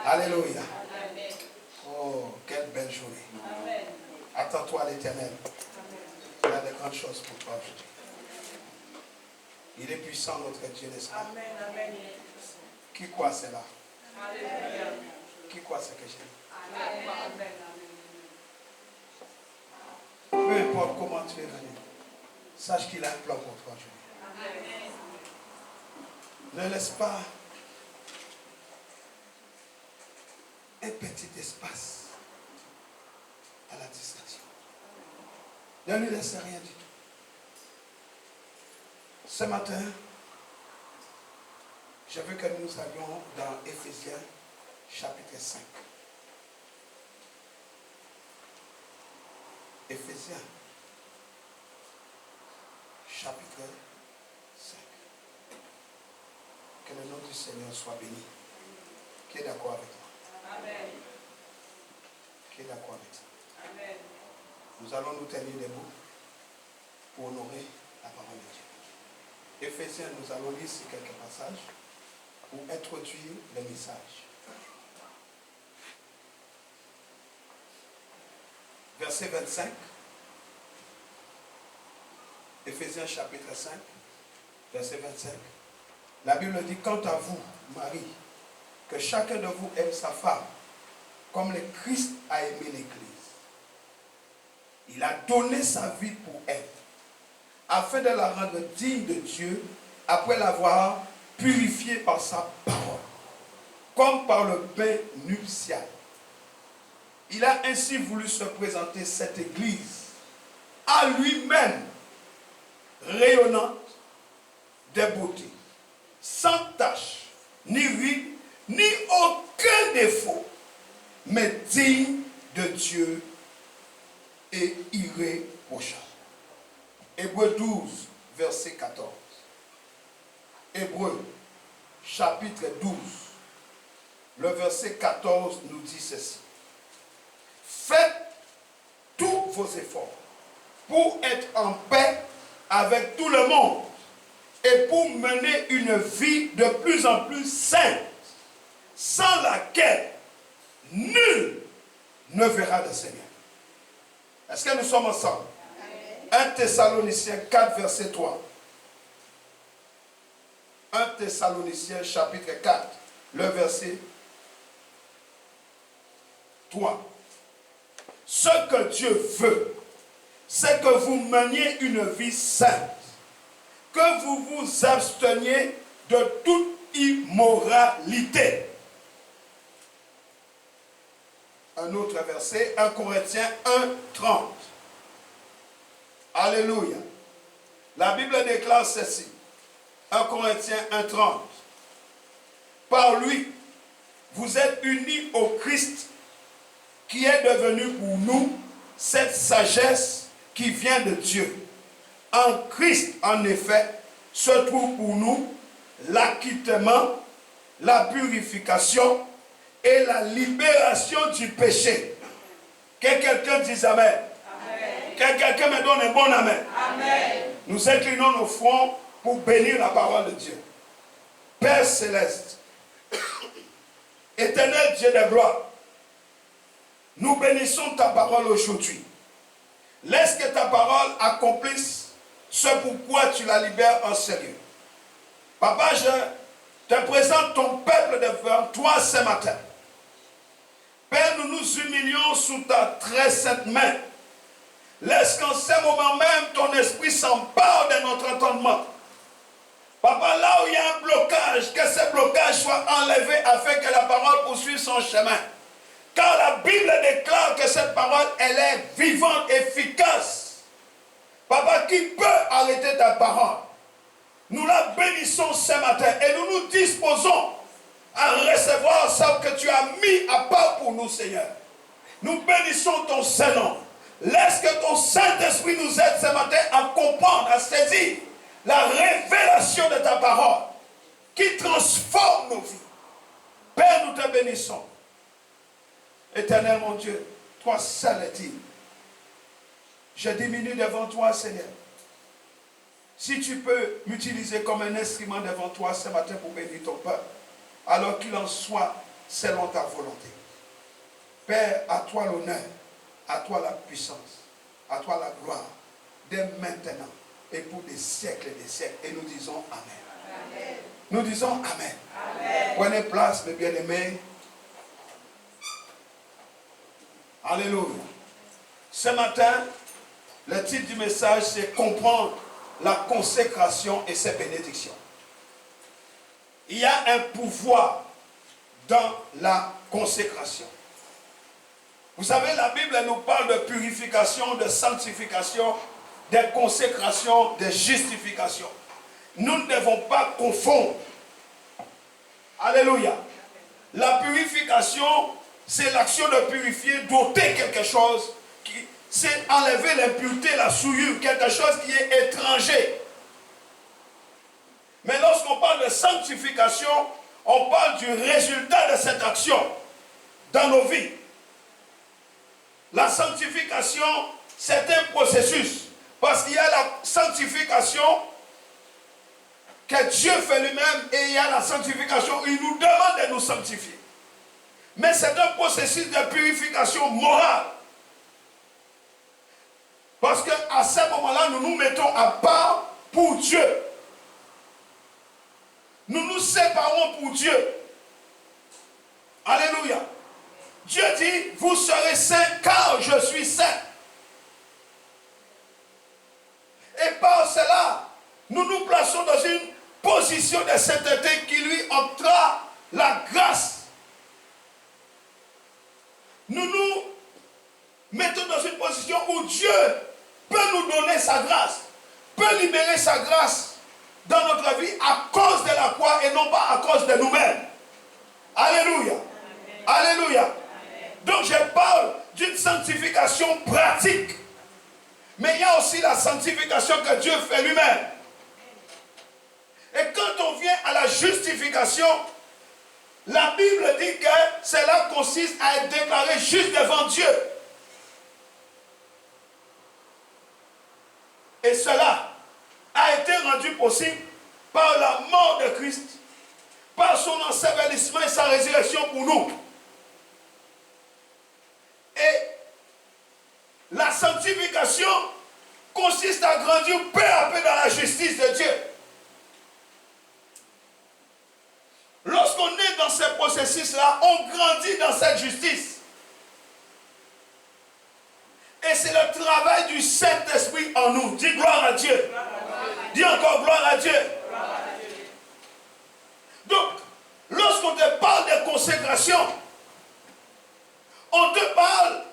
Alléluia. Oh, quelle belle journée. Attends-toi à l'Éternel. Il a de grandes choses pour toi aujourd'hui. Il est puissant, notre Dieu, n'est-ce pas? Qui croit cela? Qui croit ce que j'ai dit? Peu importe comment tu es venu, sache qu'il a un plan pour toi aujourd'hui. Ne laisse pas un petit espace à la distraction. Ne lui laisse rien du tout. Ce matin, je veux que nous allions dans Éphésiens chapitre 5. Éphésiens chapitre 5. Que le nom du Seigneur soit béni. Qui est d'accord avec moi? Amen. Qui est d'accord avec ça? Amen. Nous allons nous tenir debout pour honorer la parole de Dieu. Éphésiens, nous allons lire ici quelques passages pour introduire le message. Verset 25. Éphésiens chapitre 5, verset 25. La Bible dit, quant à vous, Marie, que chacun de vous aime sa femme, comme le Christ a aimé l'Église. Il a donné sa vie pour elle, afin de la rendre digne de Dieu, après l'avoir purifiée par sa parole, comme par le bain nuptial. Il a ainsi voulu se présenter cette Église à lui-même, rayonnante de beauté, sans tache, ni ride, ni aucun défaut, mais digne de Dieu et irréprochable. Hébreux 12, verset 14. Hébreux, chapitre 12, le verset 14 nous dit ceci. Faites tous vos efforts pour être en paix avec tout le monde et pour mener une vie de plus en plus sainte, sans laquelle nul ne verra le Seigneur. Est-ce que nous sommes ensemble? 1 Thessaloniciens 4, verset 3. 1 Thessaloniciens chapitre 4, le verset 3. Ce que Dieu veut, c'est que vous meniez une vie sainte, que vous vous absteniez de toute immoralité. Un autre verset, 1 Corinthiens 1, 30. Alléluia. La Bible déclare ceci. 1 Corinthiens 1, 30. Par lui, vous êtes unis au Christ, qui est devenu pour nous cette sagesse qui vient de Dieu. En Christ, en effet, se trouve pour nous l'acquittement, la purification et la libération du péché. Que quelqu'un dise Amen. Amen. Que quelqu'un me donne un bon Amen. Amen. Nous inclinons nos fronts pour bénir la parole de Dieu. Père céleste, éternel Dieu de gloire, nous bénissons ta parole aujourd'hui. Laisse que ta parole accomplisse ce pourquoi tu la libères en sérieux. Papa, je te présente ton peuple devant toi ce matin. Père, nous nous humilions sous ta très sainte main. Laisse qu'en ce moment même, ton esprit s'empare de notre entendement. Papa, là où il y a un blocage, que ce blocage soit enlevé afin que la parole poursuive son chemin. Car la Bible déclare que cette parole, elle est vivante, efficace. Papa, qui peut arrêter ta parole? Nous la bénissons ce matin et nous nous disposons à recevoir ce que tu as mis à part pour nous, Seigneur. Nous bénissons ton Saint-Nom. Laisse que ton Saint-Esprit nous aide ce matin à comprendre, à saisir la révélation de ta parole qui transforme nos vies. Père, nous te bénissons. Éternel mon Dieu, toi seul est digne. Je diminue devant toi, Seigneur. Si tu peux m'utiliser comme un instrument devant toi ce matin pour bénir ton peuple, alors qu'il en soit selon ta volonté. Père, à toi l'honneur, à toi la puissance, à toi la gloire, dès maintenant et pour des siècles et des siècles. Et nous disons Amen. Amen. Nous disons Amen. Amen. Prenez place, mes bien-aimés. Alléluia. Ce matin, le titre du message, c'est comprendre la consécration et ses bénédictions. Il y a un pouvoir dans la consécration. Vous savez, la Bible nous parle de purification, de sanctification, de consécration, de justification. Nous ne devons pas confondre. Alléluia. La purification, c'est l'action de purifier, d'ôter quelque chose, c'est enlever l'impureté, la souillure, quelque chose qui est étranger. Mais lorsqu'on parle de sanctification, on parle du résultat de cette action dans nos vies. La sanctification, c'est un processus. Parce qu'il y a la sanctification que Dieu fait lui-même et il y a la sanctification où il nous demande de nous sanctifier. Mais c'est un processus de purification morale. Parce qu'à ce moment-là, nous nous mettons à part pour Dieu. Nous nous séparons pour Dieu. Alléluia. Dieu dit, vous serez saints car je suis saint. Et par cela, nous nous plaçons dans une position de sainteté qui lui octroie la grâce. Nous nous mettons dans une position où Dieu peut nous donner sa grâce, peut libérer sa grâce dans notre vie à cause de la croix et non pas à cause de nous-mêmes. Alléluia. Amen. Alléluia. Amen. Donc je parle d'une sanctification pratique. Mais il y a aussi la sanctification que Dieu fait lui-même. Et quand on vient à la justification, la Bible dit que cela consiste à être déclaré juste devant Dieu. Et cela a été rendu possible par la mort de Christ, par son ensevelissement et sa résurrection pour nous. Et la sanctification consiste à grandir peu à peu dans la justice de Dieu. Lorsqu'on est dans ce processus-là, on grandit dans cette justice. Et c'est le travail du Saint-Esprit en nous. Dis gloire à Dieu. Dis encore gloire à Dieu. Donc, lorsqu'on te parle de consécration, on te parle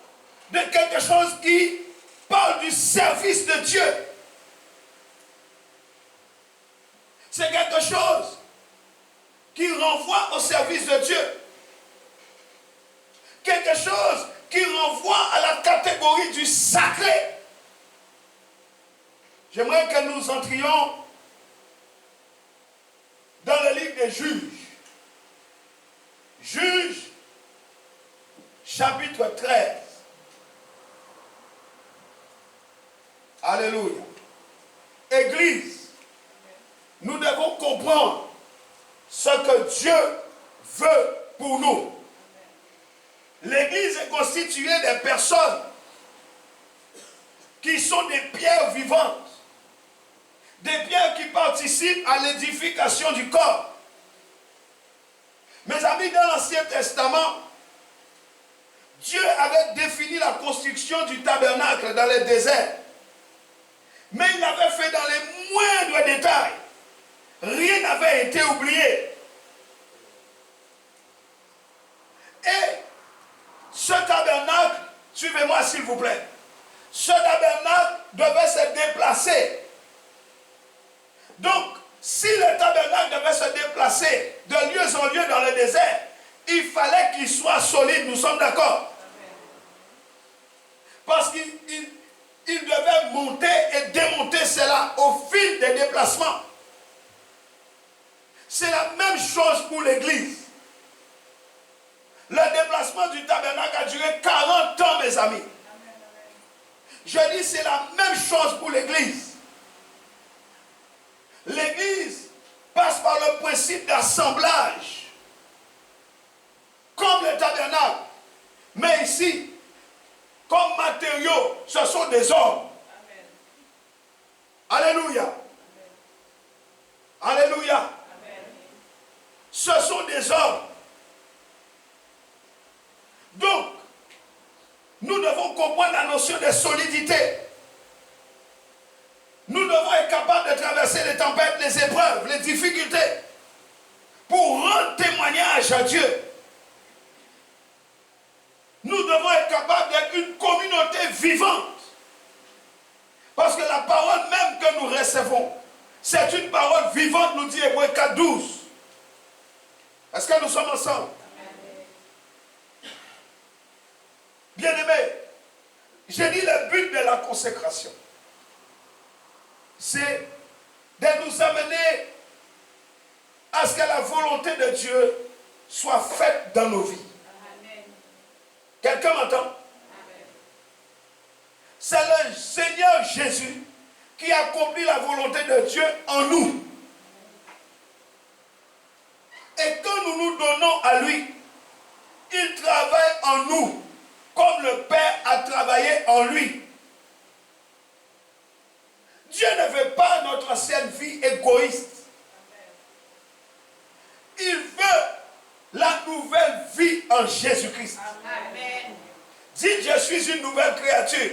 de quelque chose qui parle du service de Dieu. C'est quelque chose qui renvoie au service de Dieu. Quelque chose qui renvoie à la catégorie du sacré. J'aimerais que nous entrions dans le livre des Juges. Juges, chapitre 13. Alléluia. Église, nous devons comprendre ce que Dieu veut pour nous. L'église est constituée de personnes qui sont des pierres vivantes, des pierres qui participent à l'édification du corps. Mes amis, dans l'Ancien Testament, Dieu avait défini la construction du tabernacle dans le désert. Mais il l'avait fait dans les moindres détails. Rien n'avait été oublié. Et ce tabernacle, suivez-moi s'il vous plaît, ce tabernacle devait se déplacer. Donc, si le tabernacle devait se déplacer de lieu en lieu dans le désert, il fallait qu'il soit solide, nous sommes d'accord? Parce qu'il devait monter et démonter cela au fil des déplacements. C'est la même chose pour l'église. Le déplacement du tabernacle a duré 40 ans, mes amis. Je dis c'est la même chose pour l'église. L'église passe par le principe d'assemblage. comme le tabernacle. Mais ici, comme matériaux, ce sont des hommes. Alléluia. Alléluia. Amen. Ce sont des hommes. Donc, nous devons comprendre la notion de solidité. Nous devons être capables de traverser les tempêtes, les épreuves, les difficultés pour rendre témoignage à Dieu. Nous devons être capables d'être une communauté vivante. Parce que la parole même que nous recevons, c'est une parole vivante, nous dit Hébreux 4:12. Est-ce que nous sommes ensemble? Bien-aimés, j'ai dit le but de la consécration, c'est de nous amener à ce que la volonté de Dieu soit faite dans nos vies. Quelqu'un m'entend? C'est le Seigneur Jésus qui accomplit la volonté de Dieu en nous. Et quand nous nous donnons à lui, il travaille en nous comme le Père a travaillé en lui. Dieu ne veut pas notre ancienne vie égoïste. Il veut la nouvelle vie en Jésus-Christ. Amen. Dites, je suis une nouvelle créature.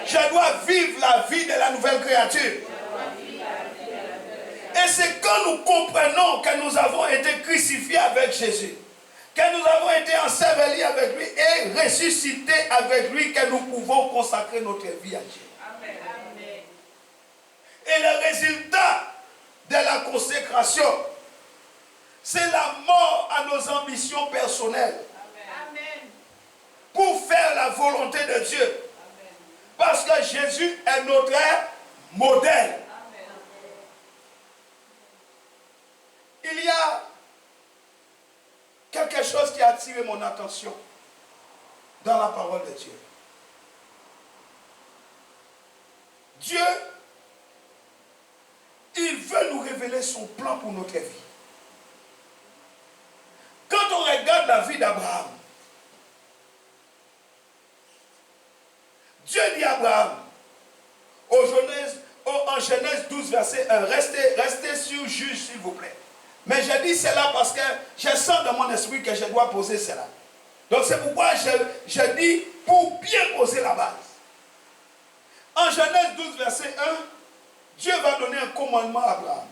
Je dois vivre la vie de la nouvelle créature. Et c'est quand nous comprenons que nous avons été crucifiés avec Jésus, que nous avons été ensevelis avec lui et ressuscités avec lui, que nous pouvons consacrer notre vie à Dieu. Amen. Et le résultat de la consécration, c'est la mort à nos ambitions personnelles. Amen. Pour faire la volonté de Dieu. Amen. Parce que Jésus est notre modèle. Amen. Il y a quelque chose qui a attiré mon attention dans la parole de Dieu. Dieu, il veut nous révéler son plan pour notre vie. Quand on regarde la vie d'Abraham, Dieu dit à Abraham, en Genèse 12, verset 1, restez sur juge, s'il vous plaît. Mais je dis cela parce que je sens dans mon esprit que je dois poser cela. Donc c'est pourquoi je dis pour bien poser la base. En Genèse 12, verset 1, Dieu va donner un commandement à Abraham.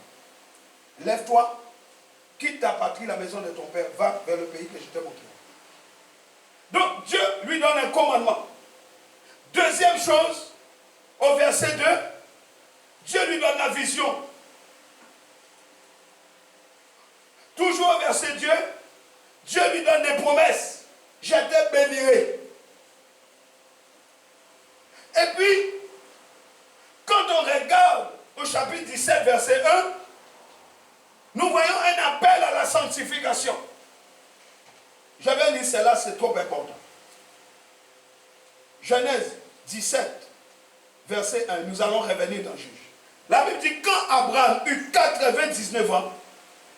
Lève-toi, quitte ta patrie, la maison de ton père, va vers le pays que je te montrerai. Donc Dieu lui donne un commandement. Deuxième chose, au verset 2, Dieu lui donne la vision. Toujours au verset 2, Dieu lui donne des promesses. Je te bénirai. Et puis, quand on regarde au chapitre 17, verset 1, nous voyons un appel à la sanctification. Je vais lire cela, c'est trop important. Genèse 17, verset 1, nous allons revenir dans Juge. La Bible dit, quand Abraham eut 99 ans,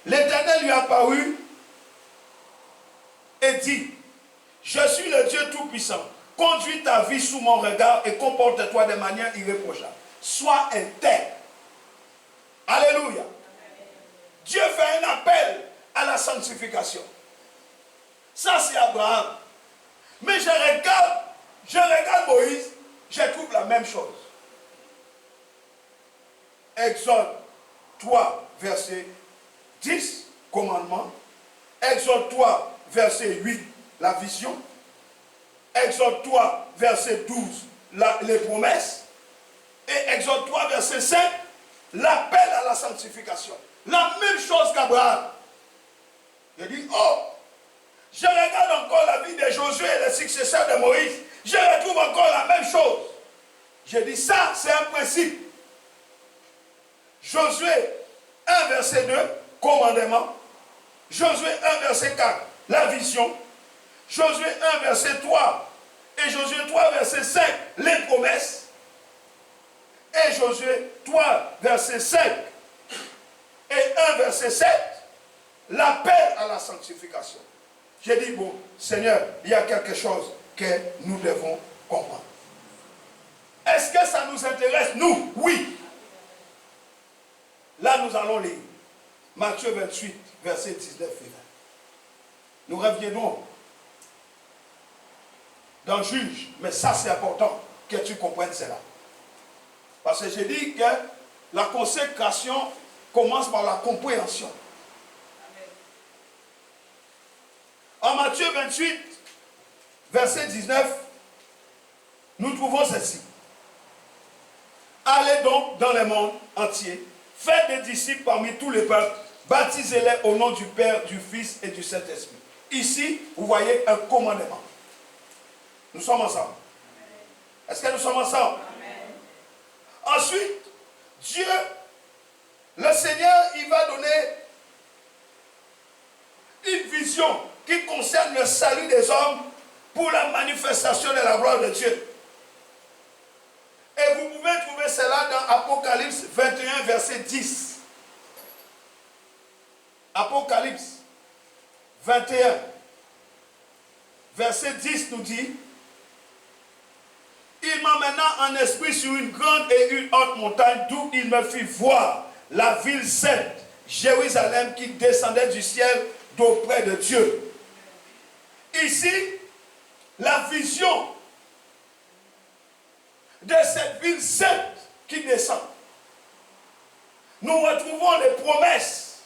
l'Éternel lui apparut et dit, je suis le Dieu Tout-Puissant, conduis ta vie sous mon regard et comporte-toi de manière irréprochable. Sois intègre. Alléluia. Dieu fait un appel à la sanctification. Ça, c'est Abraham. Mais je regarde Moïse, je trouve la même chose. Exode 3, verset 10, commandement. Exode 3, verset 8, la vision. Exode 3, verset 12, les promesses. Et Exode 3, verset 5, l'appel à la sanctification. La même chose qu'Abraham. Je dis, oh, je regarde encore la vie de Josué et les successeurs de Moïse. Je retrouve encore la même chose. Je dis, ça, c'est un principe. Josué 1, verset 2, commandement. Josué 1, verset 4, la vision. Josué 1, verset 3 et Josué 3, verset 5, les promesses. Et Josué 3, verset 5 et 1, verset 7, l'appel à la sanctification. J'ai dit, bon, Seigneur, il y a quelque chose que nous devons comprendre. Est-ce que ça nous intéresse? Nous, oui. Là, nous allons lire Matthieu 28, verset 19 et 20. Nous reviendrons dans Juge, mais ça c'est important que tu comprennes cela. Parce que j'ai dit que la consécration commence par la compréhension. En Matthieu 28, verset 19, nous trouvons ceci. Allez donc dans le monde entier, faites des disciples parmi tous les peuples, baptisez-les au nom du Père, du Fils et du Saint-Esprit. Ici, vous voyez un commandement. Nous sommes ensemble. Est-ce que nous sommes ensemble? Amen. Ensuite, Dieu, le Seigneur, il va donner une vision qui concerne le salut des hommes pour la manifestation de la gloire de Dieu. Et vous pouvez trouver cela dans Apocalypse 21, verset 10. Apocalypse 21, verset 10 nous dit: il m'emmena en esprit sur une grande et une haute montagne, d'où il me fit voir la ville sainte, Jérusalem, qui descendait du ciel d'auprès de Dieu. Ici, la vision de cette ville sainte qui descend. Nous retrouvons les promesses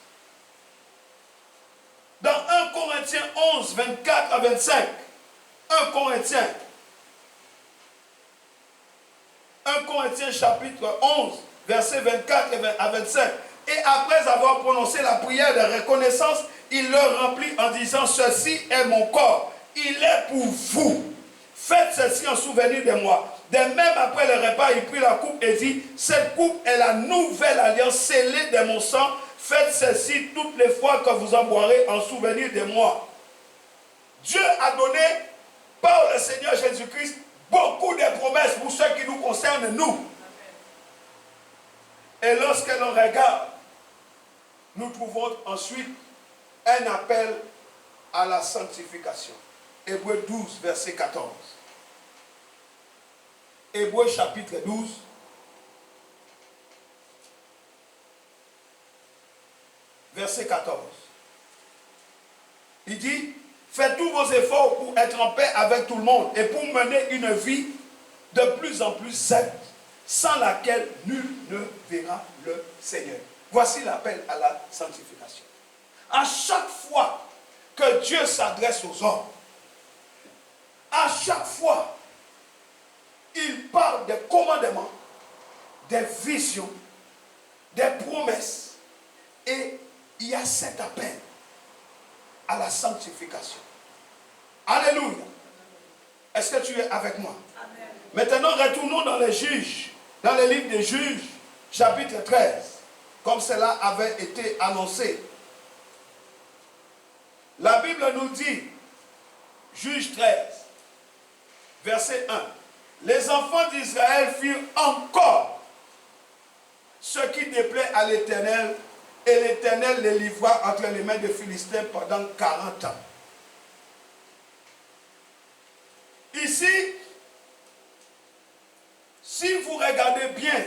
dans 1 Corinthiens 11, 24 à 25. 1 Corinthiens chapitre 11, versets 24 à 25. Et après avoir prononcé la prière de reconnaissance, il leur remplit en disant: ceci est mon corps, il est pour vous. Faites ceci en souvenir de moi. De même, après le repas, il prit la coupe et dit: cette coupe est la nouvelle alliance scellée de mon sang. Faites ceci toutes les fois que vous en boirez en souvenir de moi. Dieu a donné par le Seigneur Jésus-Christ beaucoup de promesses pour ceux qui nous concernent, nous. Et lorsque l'on regarde, nous trouvons ensuite un appel à la sanctification. Hébreux 12, verset 14. Hébreux chapitre 12, verset 14. Il dit: faites tous vos efforts pour être en paix avec tout le monde et pour mener une vie de plus en plus sainte, sans laquelle nul ne verra le Seigneur. Voici l'appel à la sanctification. À chaque fois que Dieu s'adresse aux hommes, à chaque fois, il parle des commandements, des visions, des promesses, et il y a cet appel à la sanctification. Alléluia. Est-ce que tu es avec moi? Amen. Maintenant, retournons dans les Juges, dans le livre des Juges, chapitre 13, comme cela avait été annoncé. La Bible nous dit, Juges 13, verset 1, les enfants d'Israël firent encore ce qui déplaît à l'Éternel, et l'Éternel les livra entre les mains des Philistins pendant 40 ans. Ici, si vous regardez bien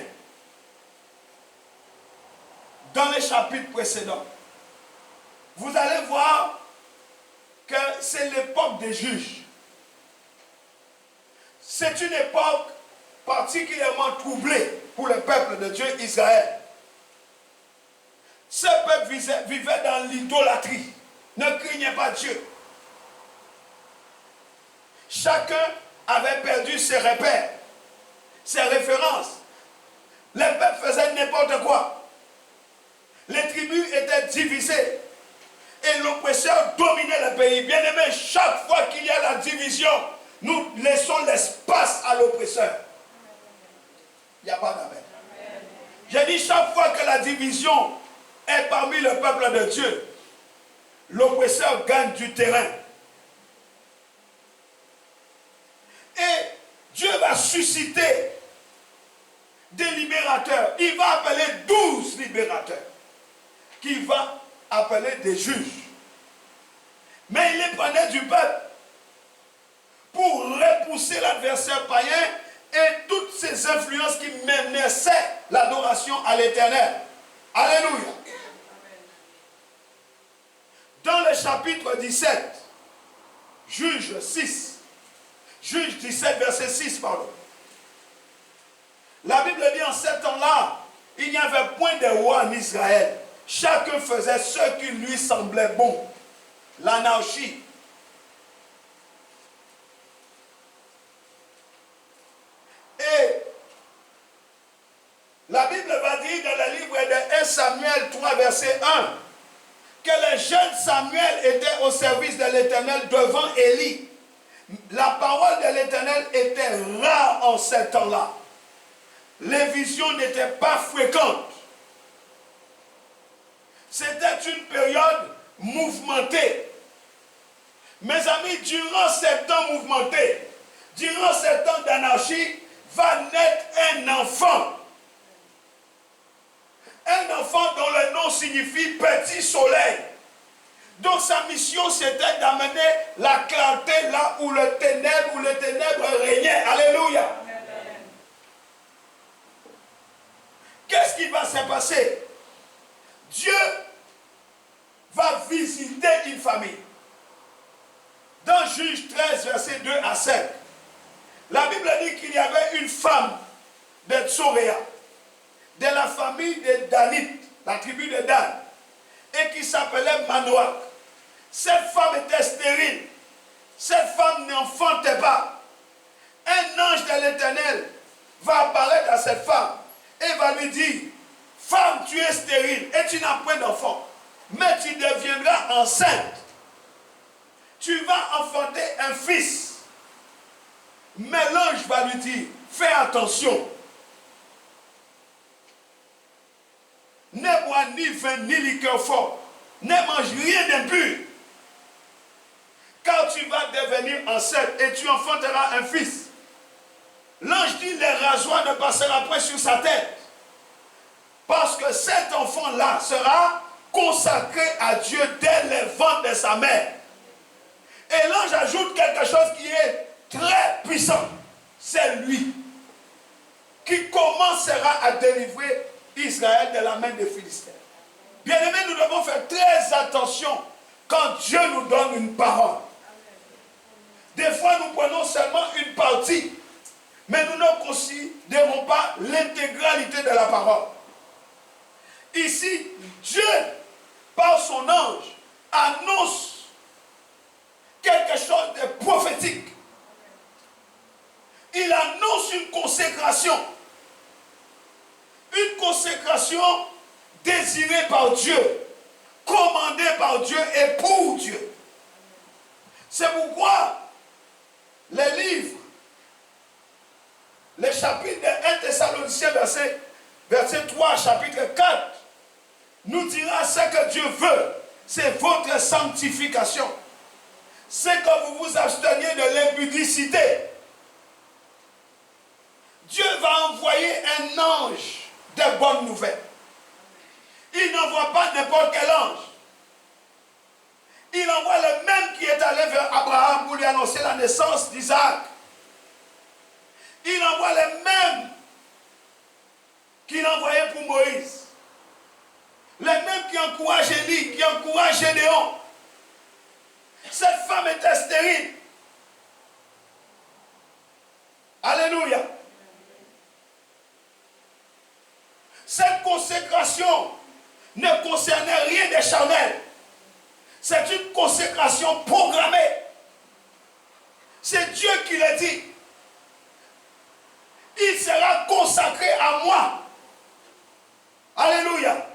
dans les chapitres précédents, vous allez voir que c'est l'époque des juges. C'est une époque particulièrement troublée pour le peuple de Dieu, Israël. Ce peuple vivait dans l'idolâtrie, ne craignait pas Dieu. Chacun avait perdu ses repères, ses références. Les peuples faisaient n'importe quoi. Les tribus étaient divisées et l'oppresseur dominait le pays. Bien aimé, chaque fois qu'il y a la division, nous laissons l'espace à l'oppresseur. Il n'y a pas d'amen. J'ai dit, chaque fois que la division est parmi le peuple de Dieu, l'oppresseur gagne du terrain. Et Dieu va susciter des libérateurs. Il va appeler 12 libérateurs, qu'il va appeler des juges. Mais il les prenait du peuple pour repousser l'adversaire païen et toutes ces influences qui menaçaient l'adoration à l'Éternel. Alléluia. Dans le chapitre 17, Juge 17, verset 6, pardon. La Bible dit en ce temps-là, il n'y avait point de roi en Israël. Chacun faisait ce qui lui semblait bon. L'anarchie. Et la Bible va dire dans le livre de 1 Samuel 3, verset 1, que le jeune Samuel était au service de l'Éternel devant Élie. La parole de l'Éternel était rare en ce temps-là. Les visions n'étaient pas fréquentes. C'était une période mouvementée. Mes amis, durant ces temps mouvementés, durant ces temps d'anarchie, va naître un enfant. Un enfant dont le nom signifie petit soleil. Donc sa mission c'était d'amener la clarté là où le ténèbre régnait. Alléluia. Qu'est-ce qui va se passer? Dieu va visiter une famille. Dans Juge 13, verset 2 à 5, la Bible dit qu'il y avait une femme de Tsoréa, de la famille de Danite, la tribu de Dan, et qui s'appelait Manoach. Cette femme était stérile. Cette femme n'enfantait pas. Un ange de l'Éternel va apparaître à cette femme et va lui dire, femme, tu es stérile et tu n'as point d'enfant, mais tu deviendras enceinte. Tu vas enfanter un fils. Mais l'ange va lui dire, fais attention. Ne bois ni vin ni liqueur fort. Ne mange rien d'impur. Car tu vas devenir enceinte et tu enfanteras un fils. L'ange dit, le rasoir ne passera point sur sa tête. Parce que cet enfant-là sera consacré à Dieu dès le ventre de sa mère. Et l'ange ajoute quelque chose qui est très puissant. C'est lui qui commencera à délivrer Israël de la main des Philistins. Bien-aimés, nous devons faire très attention quand Dieu nous donne une parole. Des fois, nous prenons seulement une partie, mais nous ne considérons pas l'intégralité de la parole. Ici, Dieu, par son ange, annonce quelque chose de prophétique. Il annonce une consécration. Une consécration désirée par Dieu, commandée par Dieu et pour Dieu. C'est pourquoi les livres, les chapitres de 1 Thessaloniciens, verset 3, chapitre 4, nous dira ce que Dieu veut, c'est votre sanctification. C'est que vous vous absteniez de l'impudicité. Dieu va envoyer un ange de bonnes nouvelles. Il n'envoie pas n'importe quel ange. Il envoie le même qui est allé vers Abraham pour lui annoncer la naissance d'Isaac. Il envoie le même qu'il envoyait pour Moïse. Le même qui encourage Élie, qui encourage Gédéon. Cette femme était stérile. Alléluia. Cette consécration ne concernait rien de charnel. C'est une consécration programmée. C'est Dieu qui l'a dit. Il sera consacré à moi. Alléluia.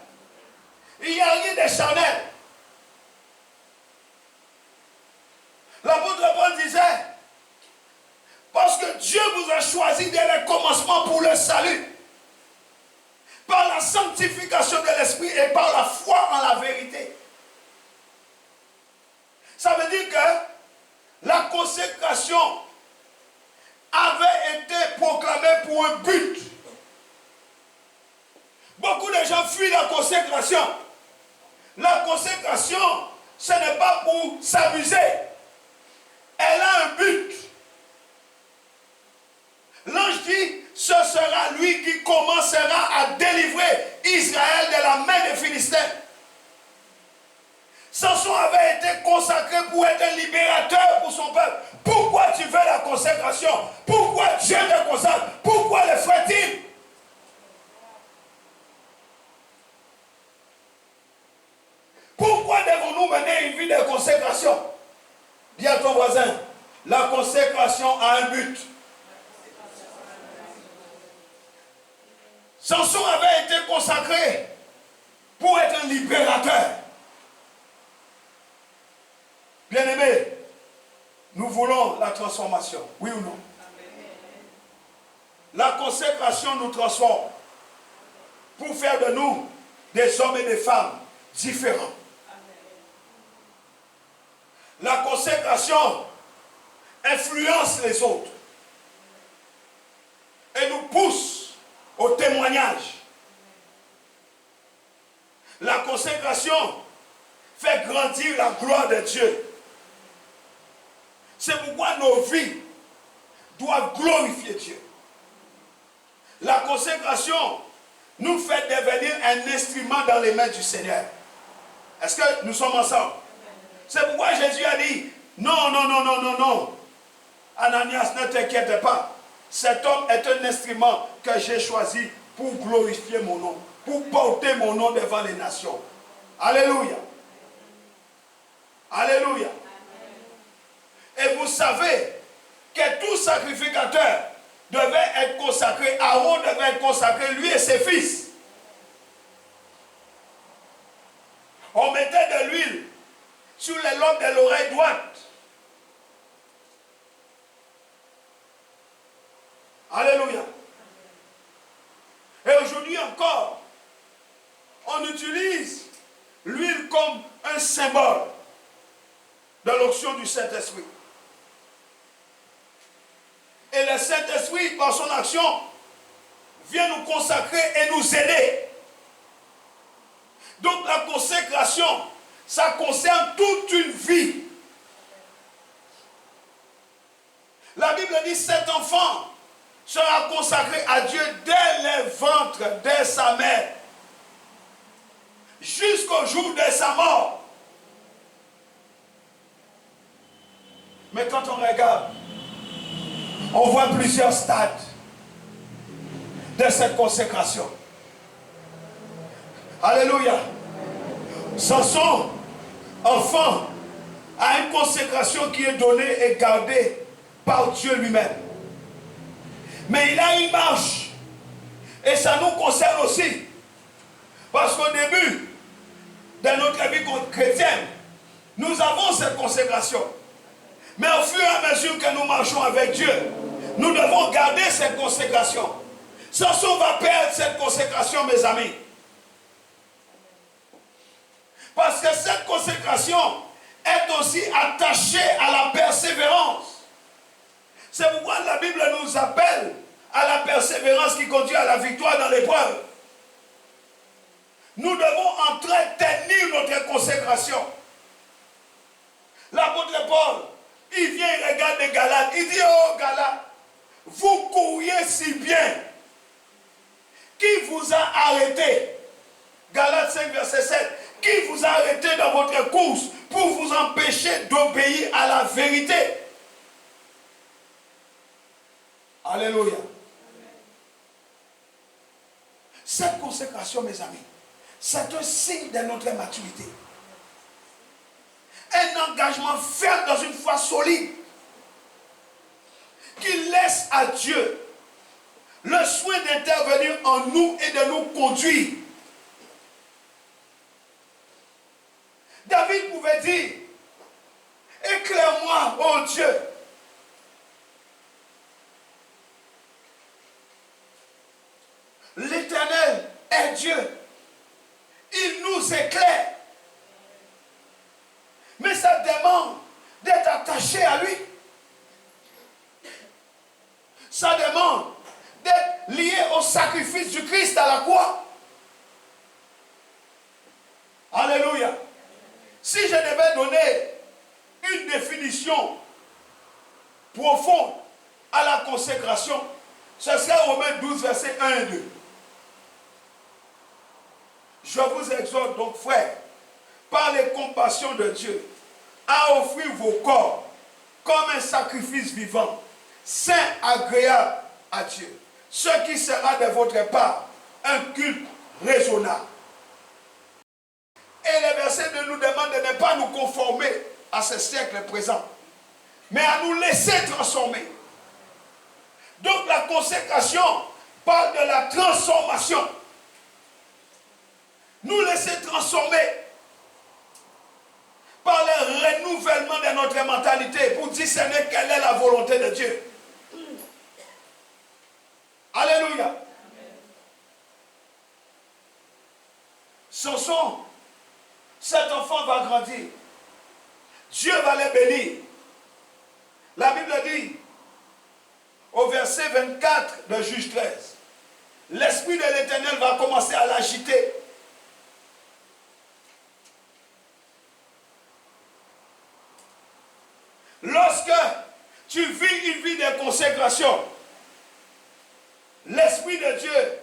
Il n'y a rien de charnel. L'apôtre Paul disait, parce que Dieu vous a choisi dès le commencement pour le salut, par la sanctification de l'esprit et par la foi en la vérité. Ça veut dire que la consécration avait été proclamée pour un but. Beaucoup de gens fuient la consécration. La consécration, ce n'est pas pour s'amuser. Elle a un but. L'ange dit, ce sera lui qui commencera à délivrer Israël de la main des Philistins. Samson avait été consacré pour être un libérateur pour son peuple. Pourquoi tu veux la consécration? Pourquoi Dieu te consacre? Pourquoi le ferait-il? Pourquoi devons-nous mener une vie de consécration? Dis à ton voisin, la consécration a un but. Samson avait été consacré pour être un libérateur. Bien-aimés, nous voulons la transformation, oui ou non? La consécration nous transforme pour faire de nous des hommes et des femmes différents. La consécration influence les autres et nous pousse au témoignage. La consécration fait grandir la gloire de Dieu. C'est pourquoi nos vies doivent glorifier Dieu. La consécration nous fait devenir un instrument dans les mains du Seigneur. Est-ce que nous sommes ensemble? C'est pourquoi Jésus a dit, non, non, non, non, non, non. Ananias, ne t'inquiète pas. Cet homme est un instrument que j'ai choisi pour glorifier mon nom, pour porter mon nom devant les nations. Alléluia. Alléluia. Et vous savez que tout sacrificateur devait être consacré, Aaron devait être consacré, lui et ses fils. On mettait de l'huile sur les lobes de l'oreille droite. Alléluia. Et aujourd'hui encore, on utilise l'huile comme un symbole de l'onction du Saint-Esprit. Et le Saint-Esprit, par son action, vient nous consacrer et nous aider. Donc la consécration, ça concerne toute une vie. La Bible dit, cet enfant sera consacré à Dieu dès le ventre de sa mère, jusqu'au jour de sa mort. Mais quand on regarde, on voit plusieurs stades de cette consécration. Alléluia. Samson, enfant, a une consécration qui est donnée et gardée par Dieu lui-même. Mais il a une marche. Et ça nous concerne aussi. Parce qu'au début de notre vie chrétienne, nous avons cette consécration. Mais au fur et à mesure que nous marchons avec Dieu, nous devons garder cette consécration. Samson va perdre cette consécration, mes amis. Parce que cette consécration est aussi attachée à la persévérance. C'est pourquoi la Bible nous appelle à la persévérance qui conduit à la victoire dans l'épreuve. Nous devons entretenir notre consécration. L'apôtre Paul, il vient, il regarde les Galates, il dit, oh Galates, vous couriez si bien. Qui vous a arrêté? Galates 5, verset 7. Qui vous a arrêté dans votre course pour vous empêcher d'obéir à la vérité? Alléluia. Cette consécration, mes amis, c'est un signe de notre maturité. Un engagement ferme dans une foi solide qui laisse à Dieu le soin d'intervenir en nous et de nous conduire. David pouvait dire, éclaire-moi, ô Dieu. L'Éternel est Dieu. Il nous éclaire. Mais ça demande d'être attaché à lui. Ça demande d'être lié au sacrifice du Christ à la croix. Alléluia. Si je devais définition profonde à la consécration, ce serait Romains 12, versets 1 et 2. Je vous exhorte donc, frères, par les compassions de Dieu, à offrir vos corps comme un sacrifice vivant, saint, agréable à Dieu, ce qui sera de votre part un culte raisonnable. Et les versets nous demandent de ne pas nous conformer à ce siècle présent, mais à nous laisser transformer. Donc la consécration parle de la transformation. Nous laisser transformer par le renouvellement de notre mentalité pour discerner quelle est la volonté de Dieu. Alléluia. Amen. Samson, cet enfant va grandir. Dieu va les bénir. La Bible dit, au verset 24 de Juge 13, l'Esprit de l'Éternel va commencer à l'agiter. Lorsque tu vis une vie de consécration, l'Esprit de Dieu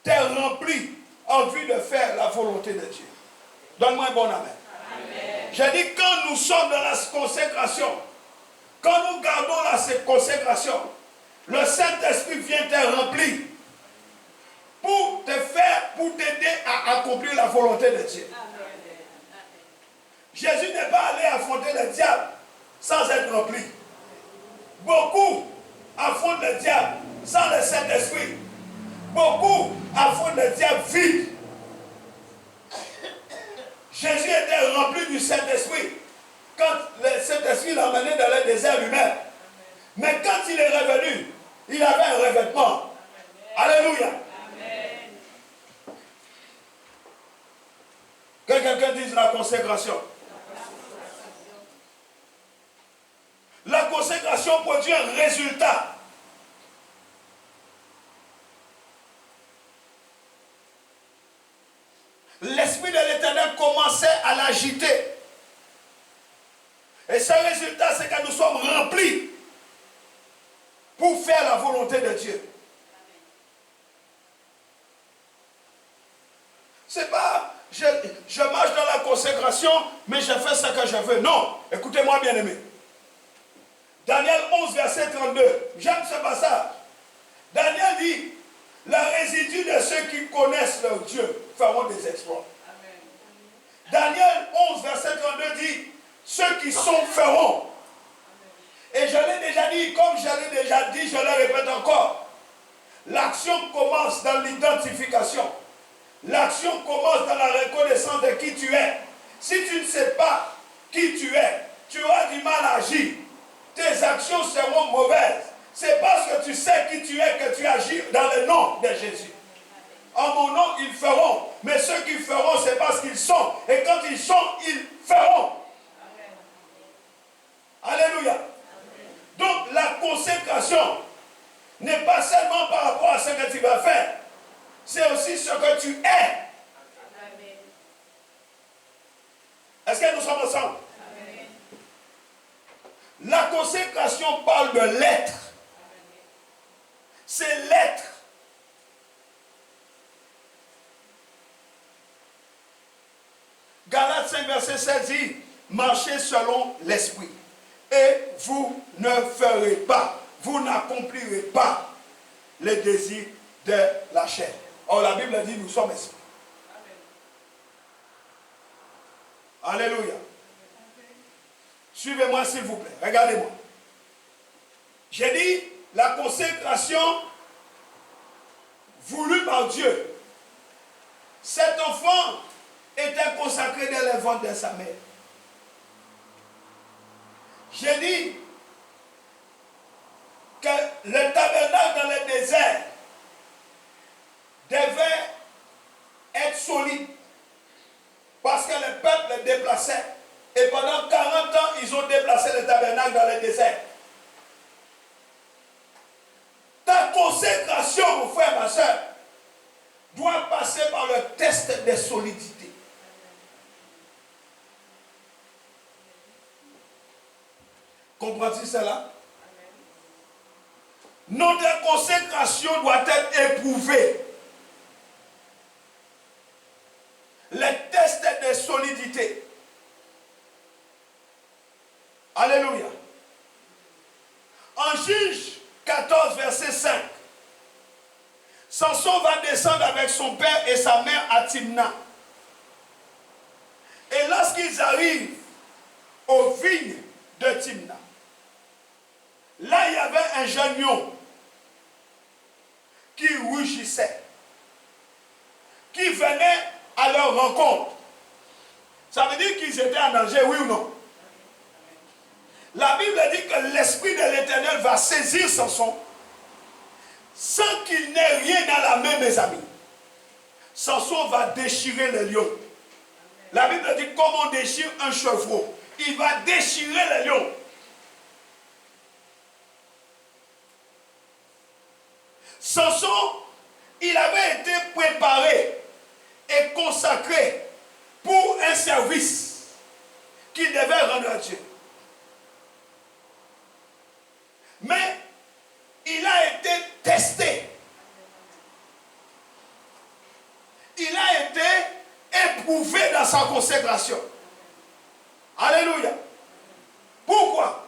t'est rempli en vue de faire la volonté de Dieu. Donne-moi un bon amen. Amen. J'ai dit, quand nous sommes dans la consécration, quand nous gardons la consécration, le Saint-Esprit vient te remplir pour te faire, pour t'aider à accomplir la volonté de Dieu. Amen. Jésus n'est pas allé affronter le diable sans être rempli. Beaucoup affrontent le diable sans le Saint-Esprit. Beaucoup affrontent le diable vide. Jésus était rempli du Saint-Esprit quand le Saint-Esprit l'a emmené dans le désert lui-même. Mais quand il est revenu, il avait un revêtement. Alléluia. Amen. Que quelqu'un dise la consécration. La consécration produit un résultat. L'Esprit de l'Éternel commençait à l'agiter. Et ce résultat, c'est que nous sommes remplis pour faire la volonté de Dieu. C'est pas, je marche dans la consécration, mais je fais ce que je veux. Non, écoutez-moi bien aimé. Daniel 11, verset 32. J'aime ce passage. Daniel dit, le résidu de ceux qui connaissent leur Dieu feront des exploits. Amen. Daniel 11, verset 32 dit, ceux qui sont feront. Et je l'ai déjà dit, comme je l'ai déjà dit, je le répète encore. L'action commence dans l'identification. L'action commence dans la reconnaissance de qui tu es. Si tu ne sais pas qui tu es, tu auras du mal à agir. Tes actions seront mauvaises. C'est parce que tu sais qui tu es que tu agis dans le nom de Jésus. En mon nom, ils feront. Mais ceux qui feront, c'est parce qu'ils sont. Et quand ils sont, ils feront. Alléluia. Donc la consécration n'est pas seulement par rapport à ce que tu vas faire. C'est aussi ce que tu es. Est-ce que nous sommes ensemble? La consécration parle de l'être. C'est l'être. Galates 5, verset 16 dit, marchez selon l'esprit. Et vous ne ferez pas, vous n'accomplirez pas les désirs de la chair. Or la Bible dit, nous sommes esprits. Alléluia. Suivez-moi s'il vous plaît, regardez-moi. J'ai dit, la consécration voulue par Dieu. Cet enfant était consacré dès le ventre de sa mère. J'ai dit que le tabernacle dans le désert devait être solide parce que le peuple le déplaçait. Et pendant 40 ans, ils ont déplacé le tabernacle dans le désert. Ta consécration, mon frère, ma soeur, doit passer par le test de solidité. Comprends-tu cela? Notre consécration doit être éprouvée. Les tests de solidité. Alléluia. En Juge 14, verset 5, Samson va descendre avec son père et sa mère à Timna. Et lorsqu'ils arrivent aux vignes de Timna, là il y avait un jeune lion qui rugissait, qui venait à leur rencontre. Ça veut dire qu'ils étaient en danger, oui ou non? La Bible dit que l'Esprit de l'Éternel va saisir Samson sans qu'il n'ait rien dans la main, mes amis. Samson va déchirer le lion. La Bible dit comme on déchire un chevreau. Il va déchirer le lion. Samson, il avait été préparé et consacré pour un service qu'il devait rendre à Dieu. Mais il a été testé. Il a été éprouvé dans sa consécration. Alléluia. Pourquoi?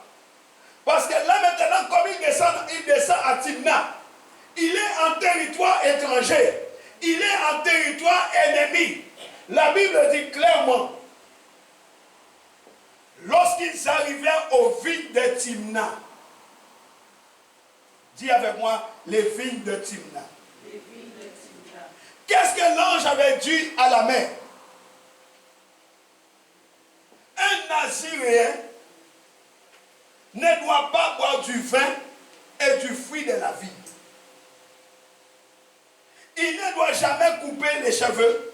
Parce que là maintenant, comme il descend à Timna, il est en territoire étranger. Il est en territoire ennemi. La Bible dit clairement, lorsqu'ils arrivèrent aux vignes de Timna, dis avec moi, les vignes de Timna. Qu'est-ce que l'ange avait dit à la mère? Un Naziréen ne doit pas boire du vin et du fruit de la vie. Il ne doit jamais couper les cheveux.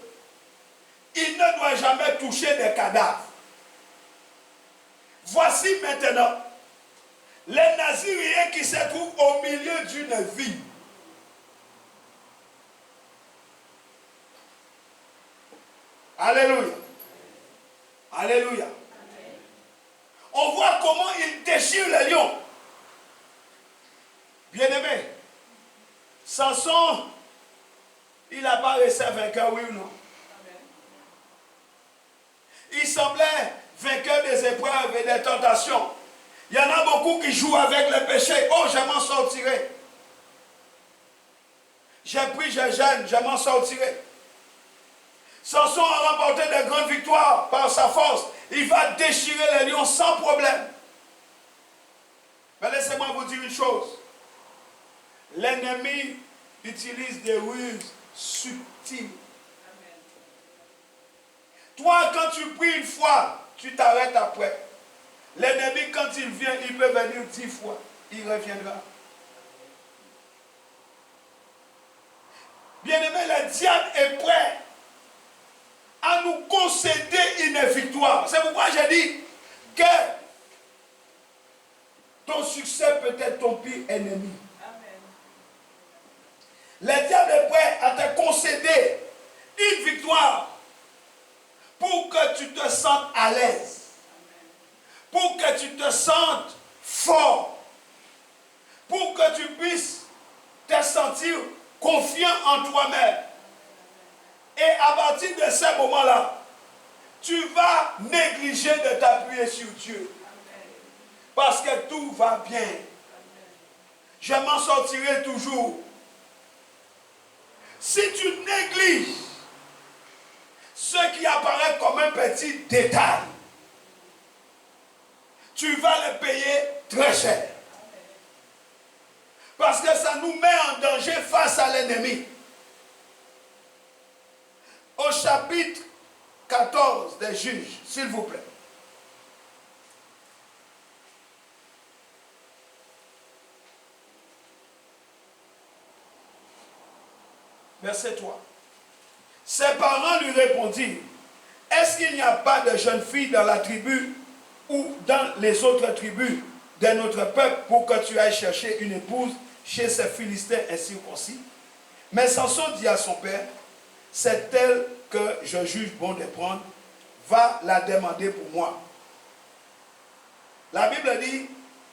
Il ne doit jamais toucher des cadavres. Voici maintenant les Naziréens qui se trouvent au milieu d'une vigne. Alléluia. Alléluia. On voit comment il déchire le lion. Bien-aimé, Samson, il n'a pas resté vainqueur, oui ou non? Il semblait vainqueur des épreuves et des tentations. Il y en a beaucoup qui jouent avec le péché. Oh, je m'en sortirai. J'ai pris, je jeûne, je m'en sortirai. Samson a remporté de grandes victoires par sa force. Il va déchirer les lions sans problème. Mais laissez-moi vous dire une chose. L'ennemi utilise des ruses subtiles. Toi, quand tu pries une fois, tu t'arrêtes après. L'ennemi, quand il vient, il peut venir 10 fois. Il reviendra. Bien-aimé, le diable est prêt à nous concéder une victoire. C'est pourquoi j'ai dit que ton succès peut être ton pire ennemi. Amen. Le diable est prêt à te concéder une victoire pour que tu te sentes à l'aise, pour que tu te sentes fort, pour que tu puisses te sentir confiant en toi-même. Et à partir de ce moment-là, tu vas négliger de t'appuyer sur Dieu. Parce que tout va bien. Je m'en sortirai toujours. Si tu négliges ce qui apparaît comme un petit détail, tu vas le payer très cher. Parce que ça nous met en danger face à l'ennemi. Au chapitre 14 des Juges, s'il vous plaît. Verset 3. Ses parents lui répondirent, est-ce qu'il n'y a pas de jeune fille dans la tribu ou dans les autres tribus de notre peuple pour que tu ailles chercher une épouse chez ces Philistins incirconcis? Mais Samson dit à son père, c'est elle que je juge bon de prendre, va la demander pour moi. La Bible dit,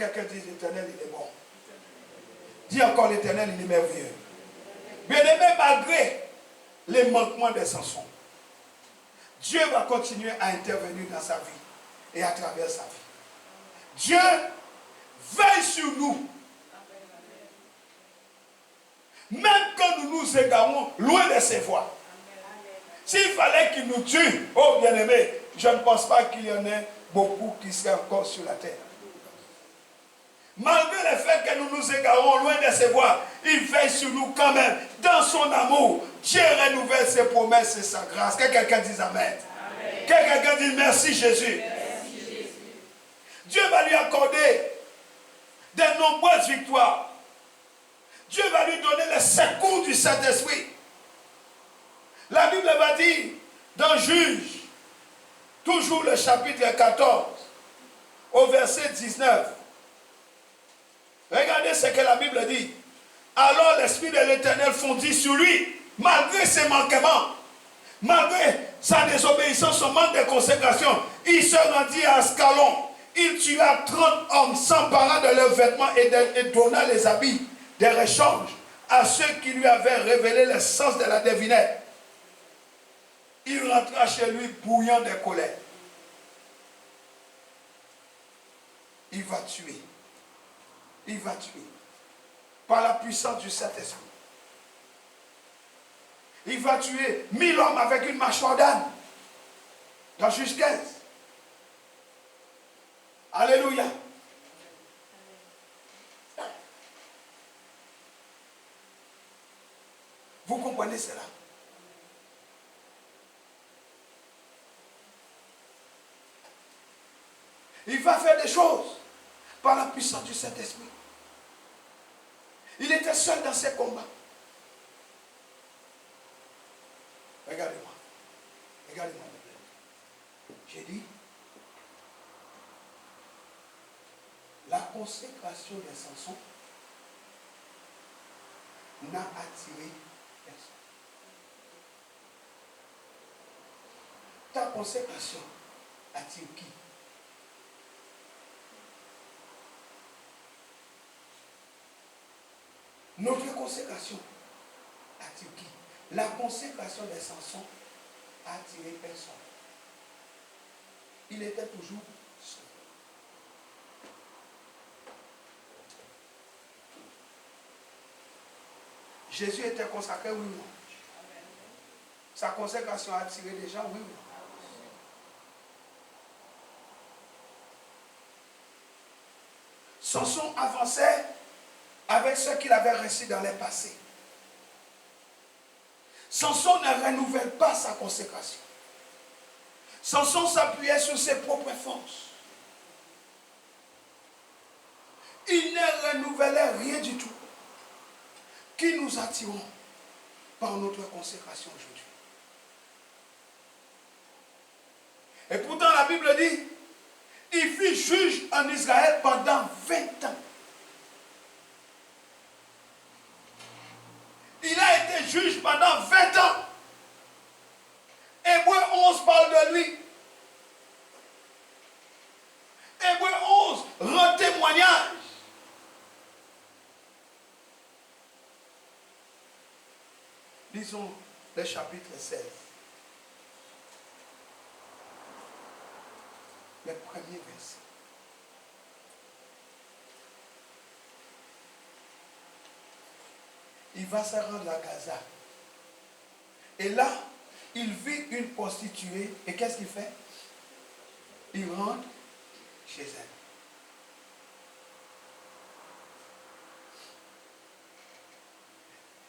quelqu'un dise l'Éternel, il est bon. Dis encore l'Éternel, il est merveilleux. Bien-aimé, malgré les manquements de Samson, Dieu va continuer à intervenir dans sa vie et à travers sa vie. Dieu veille sur nous. Même quand nous nous égarons loin de ses voies. S'il fallait qu'il nous tue, oh bien-aimé, je ne pense pas qu'il y en ait beaucoup qui seraient encore sur la terre. Malgré le fait que nous nous égarons loin de ses voies, il veille sur nous quand même. Dans son amour, Dieu renouvelle ses promesses et sa grâce. Que quelqu'un dise Amen. Amen. Que quelqu'un dise merci Jésus. Merci Jésus. Dieu va lui accorder de nombreuses victoires. Dieu va lui donner le secours du Saint-Esprit. La Bible va dire dans Juge, toujours le chapitre 14, au verset 19. Regardez ce que la Bible dit. Alors l'Esprit de l'Éternel fondit sur lui, malgré ses manquements, malgré sa désobéissance, son manque de consécration. Il se rendit à Ascalon. Il tua 30 hommes, s'empara de leurs vêtements et donna les habits de rechange à ceux qui lui avaient révélé le sens de la devinette. Il rentra chez lui bouillant de colère. Il va tuer. Il va tuer. Par la puissance du Saint-Esprit. Il va tuer 1000 hommes avec une mâchoire d'âne. Dans Juge 15. Alléluia. Vous comprenez cela? Il va faire des choses par la puissance du Saint-Esprit. Il était seul dans ses combats. Regardez-moi. Regardez-moi. J'ai dit, la consécration de Samson n'a attiré personne. Ta consécration attire qui? Notre consécration attire qui? La consécration de Samson a attiré personne. Il était toujours seul. Jésus était consacré, oui ou non? Sa consécration a attiré des gens, oui ou non? Samson avançait avec ce qu'il avait reçu dans les passés. Samson ne renouvelle pas sa consécration. Samson s'appuyait sur ses propres forces. Il ne renouvelait rien du tout. Qui nous attirons par notre consécration aujourd'hui? Et pourtant la Bible dit, il fut juge en Israël pendant 20 ans. Il a été juge pendant 20 ans. Hébreu 11 parle de lui. Hébreu 11 rend témoignage. Lisons le chapitre 16. Le premier verset. Il va se rendre à Gaza. Et là, il vit une prostituée. Et qu'est-ce qu'il fait? Il rentre chez elle.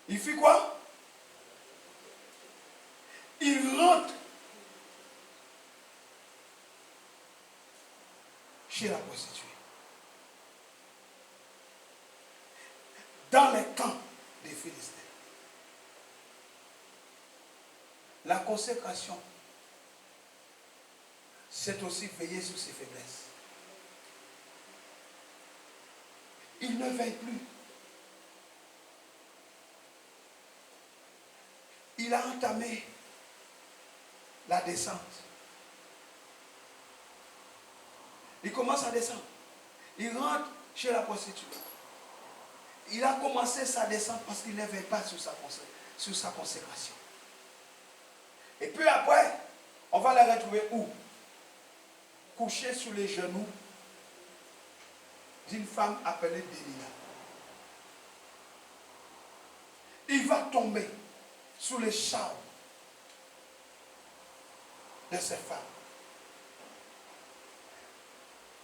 Il fait quoi? Il rentre chez la prostituée. Dans les camps des Philistins. La consécration, c'est aussi veiller sur ses faiblesses. Il ne veille plus. Il a entamé la descente. Il commence à descendre. Il rentre chez la prostituée. Il a commencé sa descente parce qu'il n'avait pas sur sa consécration. Et puis après, on va la retrouver où? Couché sur les genoux d'une femme appelée Delilah. Il va tomber sous les charmes de cette femme.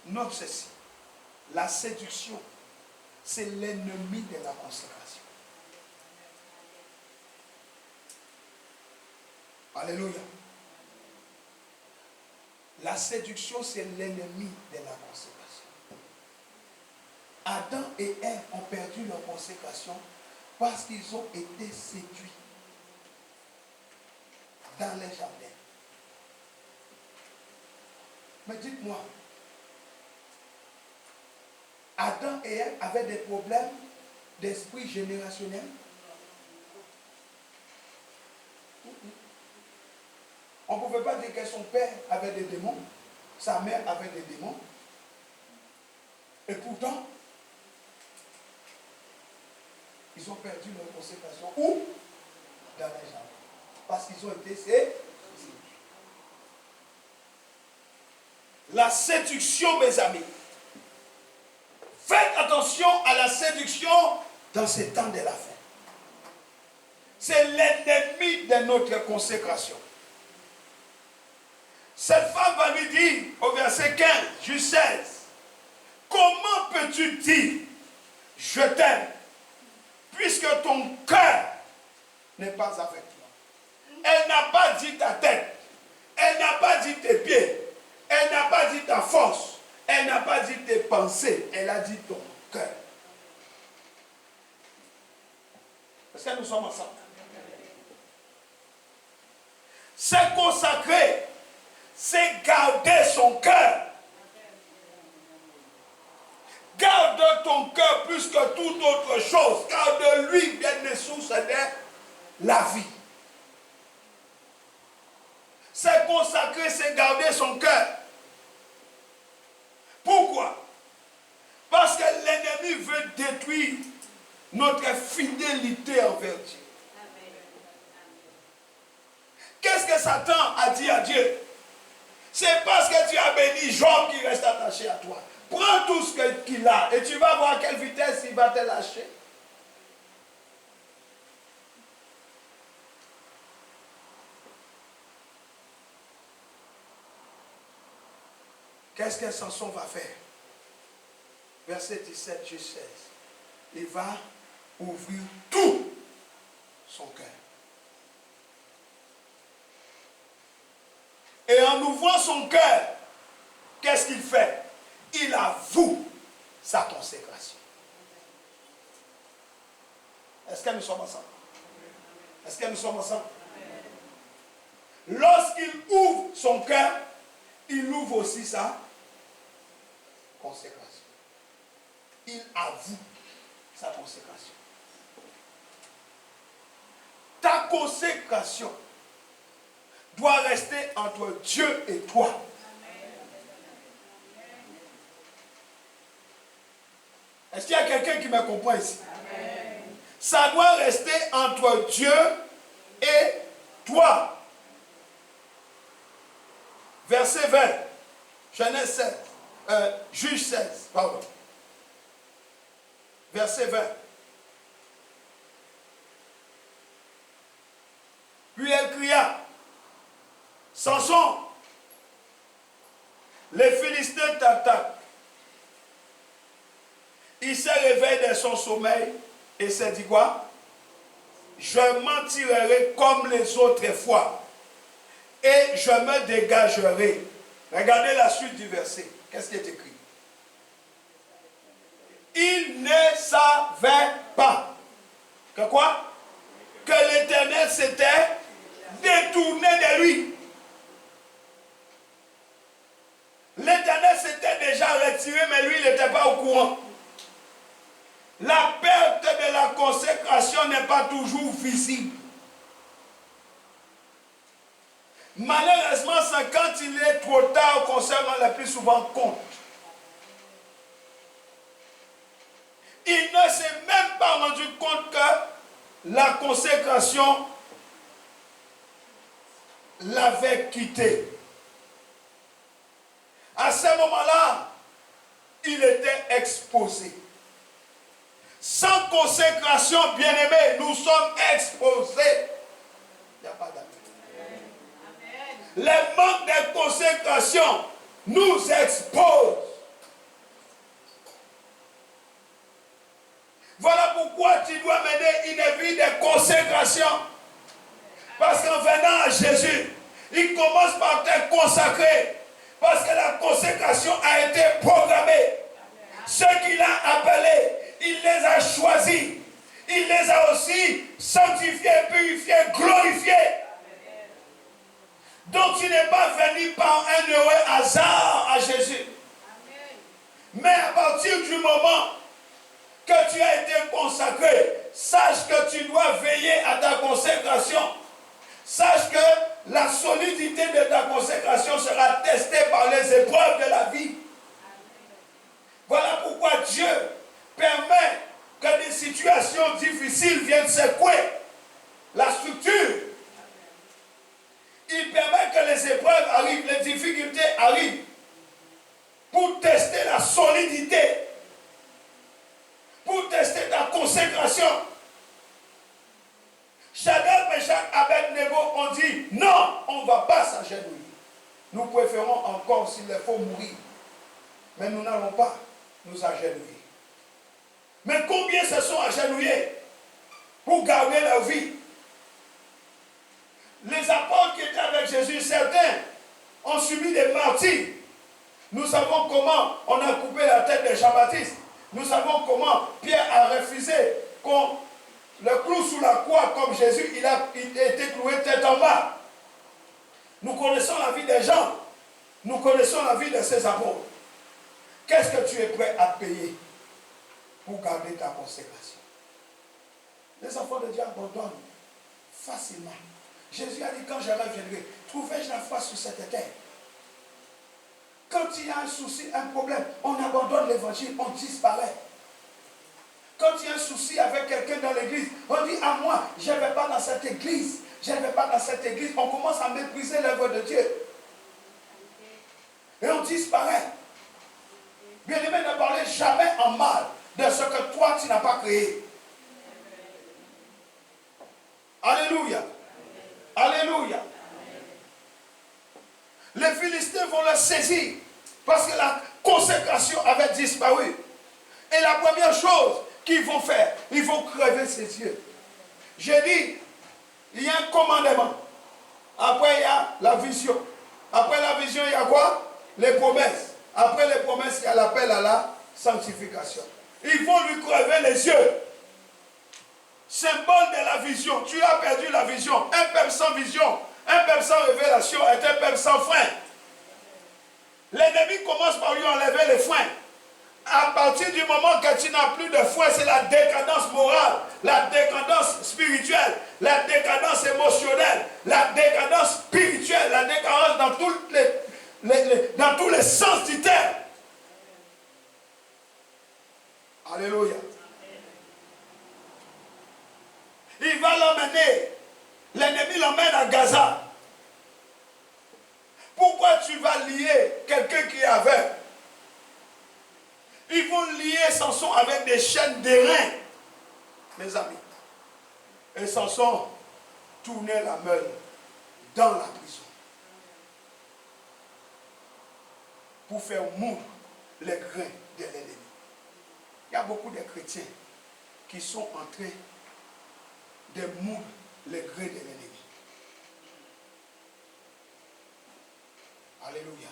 Note ceci. La séduction, c'est l'ennemi de la consécration. Alléluia. La séduction, c'est l'ennemi de la consécration. Adam et Ève ont perdu leur consécration parce qu'ils ont été séduits dans les jardins. Mais dites-moi, Adam et Ève avaient des problèmes d'esprit générationnel? On ne pouvait pas dire que son père avait des démons, sa mère avait des démons. Et pourtant, ils ont perdu leur consécration. Où? Dans les jardins. Parce qu'ils ont été séduits. La séduction, mes amis. Faites attention à la séduction dans ces temps de la fin. C'est l'ennemi de notre consécration. Cette femme va lui dire au verset 15 jusqu'à 16, comment peux-tu dire je t'aime puisque ton cœur n'est pas avec toi? Elle n'a pas dit ta tête, elle n'a pas dit tes pieds, elle n'a pas dit ta force, elle n'a pas dit tes pensées, elle a dit ton cœur. Est-ce que nous sommes ensemble? C'est consacré, c'est garder son cœur. Garde ton cœur plus que toute autre chose, car de lui viennent les sources de la vie. C'est consacré, c'est garder son cœur. Pourquoi? Parce que l'ennemi veut détruire notre fidélité envers Dieu. Qu'est-ce que Satan a dit à Dieu? C'est parce que tu as béni Job qui reste attaché à toi. Prends tout ce qu'il a et tu vas voir à quelle vitesse il va te lâcher. Qu'est-ce que Samson va faire? Verset 17 jusqu'à 16. Il va ouvrir tout son cœur. Et en ouvrant son cœur, qu'est-ce qu'il fait? Il avoue sa consécration. Est-ce que nous sommes ensemble? Est-ce que nous sommes ensemble? Lorsqu'il ouvre son cœur, il ouvre aussi sa consécration. Il avoue sa consécration. Ta consécration doit rester entre Dieu et toi. Est-ce qu'il y a quelqu'un qui me comprend ici? Amen. Ça doit rester entre Dieu et toi. Verset 20. Genèse 16. Juge 16. Pardon. Verset 20. Puis elle cria, Samson, les Philistins t'attaquent. Il se réveille de son sommeil et s'est dit quoi? Je m'en tirerai comme les autres fois et je me dégagerai. Regardez la suite du verset. Qu'est-ce qui est écrit? Il ne savait pas que quoi? Que l'Éternel s'était détourné de lui. L'Éternel s'était déjà retiré, mais lui, il n'était pas au courant. La perte de la consécration n'est pas toujours visible. Malheureusement, c'est quand il est trop tard qu'on s'en rend le plus souvent compte. il ne s'est même pas rendu compte que la consécration l'avait quitté. À ce moment-là, il était exposé. Sans consécration, bien-aimés, nous sommes exposés. Il n'y a pas d'appel. Les manques de consécration nous exposent. Voilà pourquoi tu dois mener une vie de consécration. Parce qu'en venant à Jésus, il commence par te consacrer. Parce que la consécration a été programmée. Ceux qu'il a appelés, il les a choisis. Il les a aussi sanctifiés, purifiés, glorifiés. Donc tu n'es pas venu par un heureux hasard à Jésus. Mais à partir du moment que tu as été consacré, sache que tu dois veiller à ta consécration. Sache que la solidité de ta consécration sera testée par les épreuves de la vie. Voilà pourquoi Dieu permet que des situations difficiles viennent secouer la structure. Il permet que les épreuves arrivent, les difficultés arrivent pour tester la solidité, pour tester ta consécration. Shadrach, Meshach, Abednego ont dit non, on ne va pas s'agenouiller. Nous préférons encore, s'il le faut, mourir. Mais nous n'allons pas nous agenouiller. Mais combien se sont agenouillés pour garder leur vie? Les apôtres qui étaient avec Jésus, certains ont subi des martyrs. Nous savons comment on a coupé la tête de Jean-Baptiste. Nous savons comment Pierre a refusé qu'on le clou sous la croix comme Jésus, il a été cloué tête en bas. Nous connaissons la vie des gens. Nous connaissons la vie de ces apôtres. Qu'est-ce que tu es prêt à payer pour garder ta consécration? Les enfants de Dieu abandonnent facilement. Jésus a dit, quand je reviendrai, trouverai-je la foi sur cette terre? Quand il y a un souci, un problème, on abandonne l'évangile, on disparaît. Quand il y a un souci avec quelqu'un dans l'église, on dit à moi, je ne vais pas dans cette église, je ne vais pas dans cette église. On commence à mépriser l'œuvre de Dieu. Et on disparaît. Bien-aimé, ne parlez jamais en mal de ce que toi, tu n'as pas créé. Alléluia. Alléluia. Les Philistins vont le saisir parce que la consécration avait disparu. Et la première chose qu'ils vont faire, ils vont crever ses yeux. J'ai dit, il y a un commandement. Après, il y a la vision. Après la vision, il y a quoi? Les promesses. Après les promesses, il y a l'appel à la sanctification. Ils vont lui crever les yeux. Symbole de la vision. Tu as perdu la vision. Un peuple sans vision, un peuple sans révélation est un peuple sans frein. L'ennemi commence par lui enlever les freins. À partir du moment que tu n'as plus de foi, c'est la décadence morale, la décadence spirituelle, la décadence émotionnelle, la décadence spirituelle, la décadence dans tous les sens du terme. Alléluia. Il va l'emmener. L'ennemi l'emmène à Gaza. Pourquoi tu vas lier quelqu'un qui est aveugle? Ils vont lier Samson avec des chaînes d'airain, mes amis. Et Samson tournait la meule dans la prison pour faire moudre les grains de l'ennemi. Il y a beaucoup de chrétiens qui sont en train de moudre les grains de l'ennemi. Alléluia.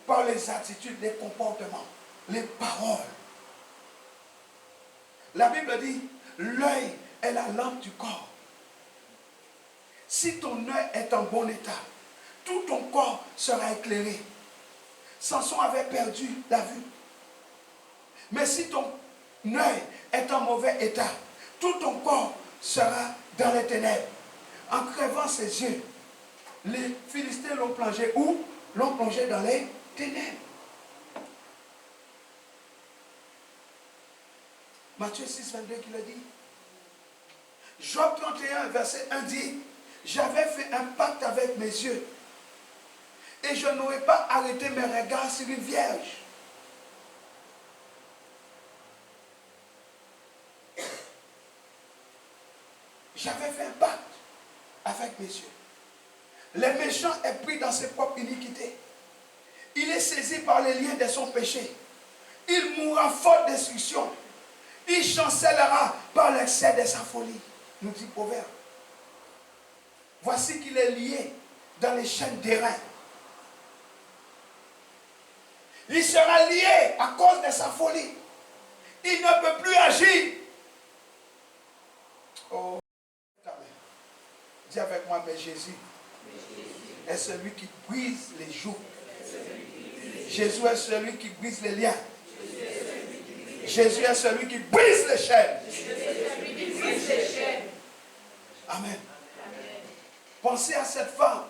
Par les attitudes, les comportements, les paroles. La Bible dit, l'œil est la lampe du corps. Si ton œil est en bon état, tout ton corps sera éclairé. Samson avait perdu la vue. Mais si ton œil est en mauvais état, tout ton corps sera dans les ténèbres. En crevant ses yeux, les Philistins l'ont plongé où? L'ont plongé dans les ténèbres. Matthieu 6, 22 qui le dit. Job 31, verset 1 dit, j'avais fait un pacte avec mes yeux et je n'aurais pas arrêté mes regards sur une vierge. J'avais fait un pacte avec mes yeux. Le méchant est pris dans ses propres iniquités. Il est saisi par les liens de son péché. Il mourra faute d'instruction. Il chancellera par l'excès de sa folie, nous dit Proverbe. Voici qu'il est lié dans les chaînes d'airain. Il sera lié à cause de sa folie. Il ne peut plus agir. Oh, dis avec moi, mais Jésus est celui qui brise les jougs. Jésus est celui qui brise les liens. Jésus est celui qui brise les chaînes. Amen. Pensez à cette femme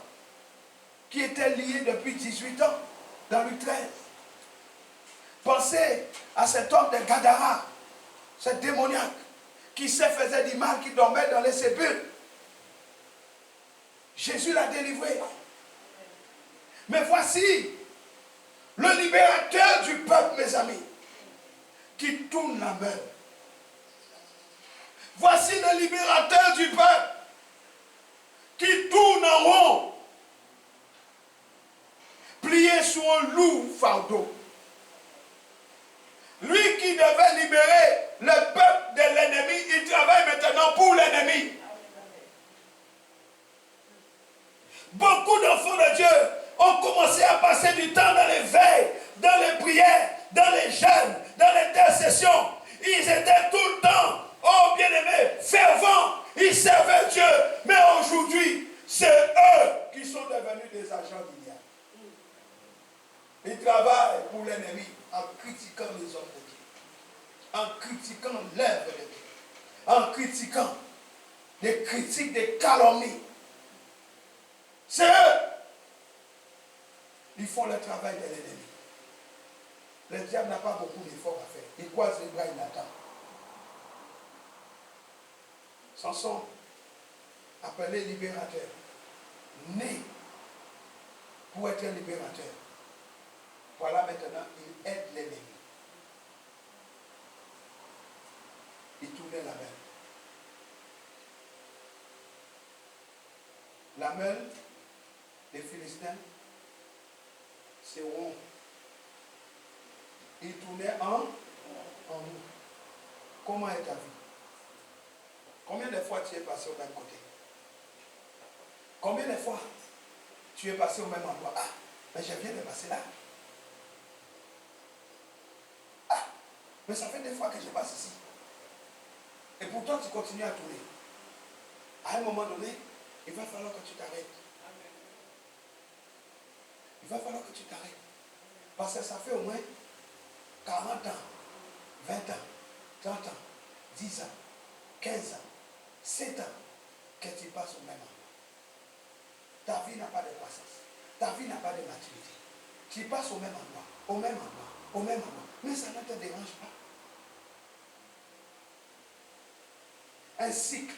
qui était liée depuis 18 ans dans Luc 13. Pensez à cet homme de Gadara, ce démoniaque qui se faisait du mal, qui dormait dans les sépulcres. Jésus l'a délivré. Mais voici le libérateur du peuple, mes amis, qui tourne la main. Voici le libérateur du peuple qui tourne en rond, plié sur un lourd fardeau. Lui qui devait libérer le peuple de l'ennemi, il travaille maintenant pour l'ennemi. Beaucoup d'enfants de Dieu ont commencé à passer du temps dans les veilles, dans les prières, dans les jeûnes, dans l'intercession. Ils étaient tout le temps, oh bien-aimés, fervents. Ils servaient Dieu. Mais aujourd'hui, c'est eux qui sont devenus des agents du diable. Ils travaillent pour l'ennemi en critiquant les hommes de Dieu, en critiquant l'œuvre de Dieu, en critiquant des critiques, des calomnies. C'est eux. Ils font le travail de l'ennemi. Le diable n'a pas beaucoup d'efforts à faire. Il croise les bras, il attend. Samson, appelé libérateur, né pour être un libérateur. Voilà maintenant, il aide l'ennemi. Il tournait la main. La meule des Philistins, c'est rond. Il tournait en nous. Comment est ta vie? Combien de fois tu es passé au même côté? Combien de fois tu es passé au même endroit? Ah, mais je viens de passer là. Ah, mais ça fait des fois que je passe ici. Et pourtant tu continues à tourner. À un moment donné, il va falloir que tu t'arrêtes. Il va falloir que tu t'arrêtes. Parce que ça fait au moins 40 ans, 20 ans, 30 ans, 10 ans, 15 ans, 7 ans que tu passes au même endroit. Ta vie n'a pas de croissance. Ta vie n'a pas de maturité. Tu passes au même endroit, au même endroit, au même endroit. Mais ça ne te dérange pas. Un cycle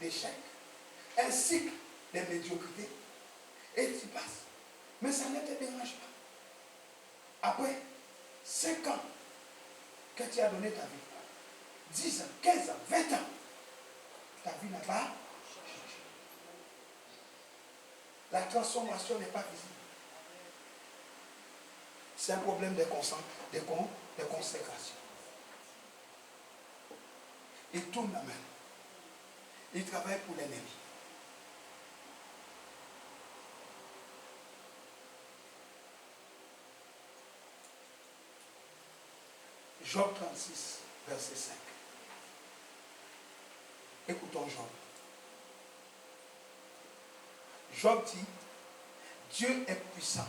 d'échecs, un cycle de médiocrité. Et tu passes. Mais ça ne te dérange pas. Après 5 ans que tu as donné ta vie, 10 ans, 15 ans, 20 ans, ta vie n'a pas changé. La transformation n'est pas visible. C'est un problème de consécration. Il tourne la main. Il travaille pour l'ennemi. Job 36, verset 5. Écoutons Job. Job dit, Dieu est puissant,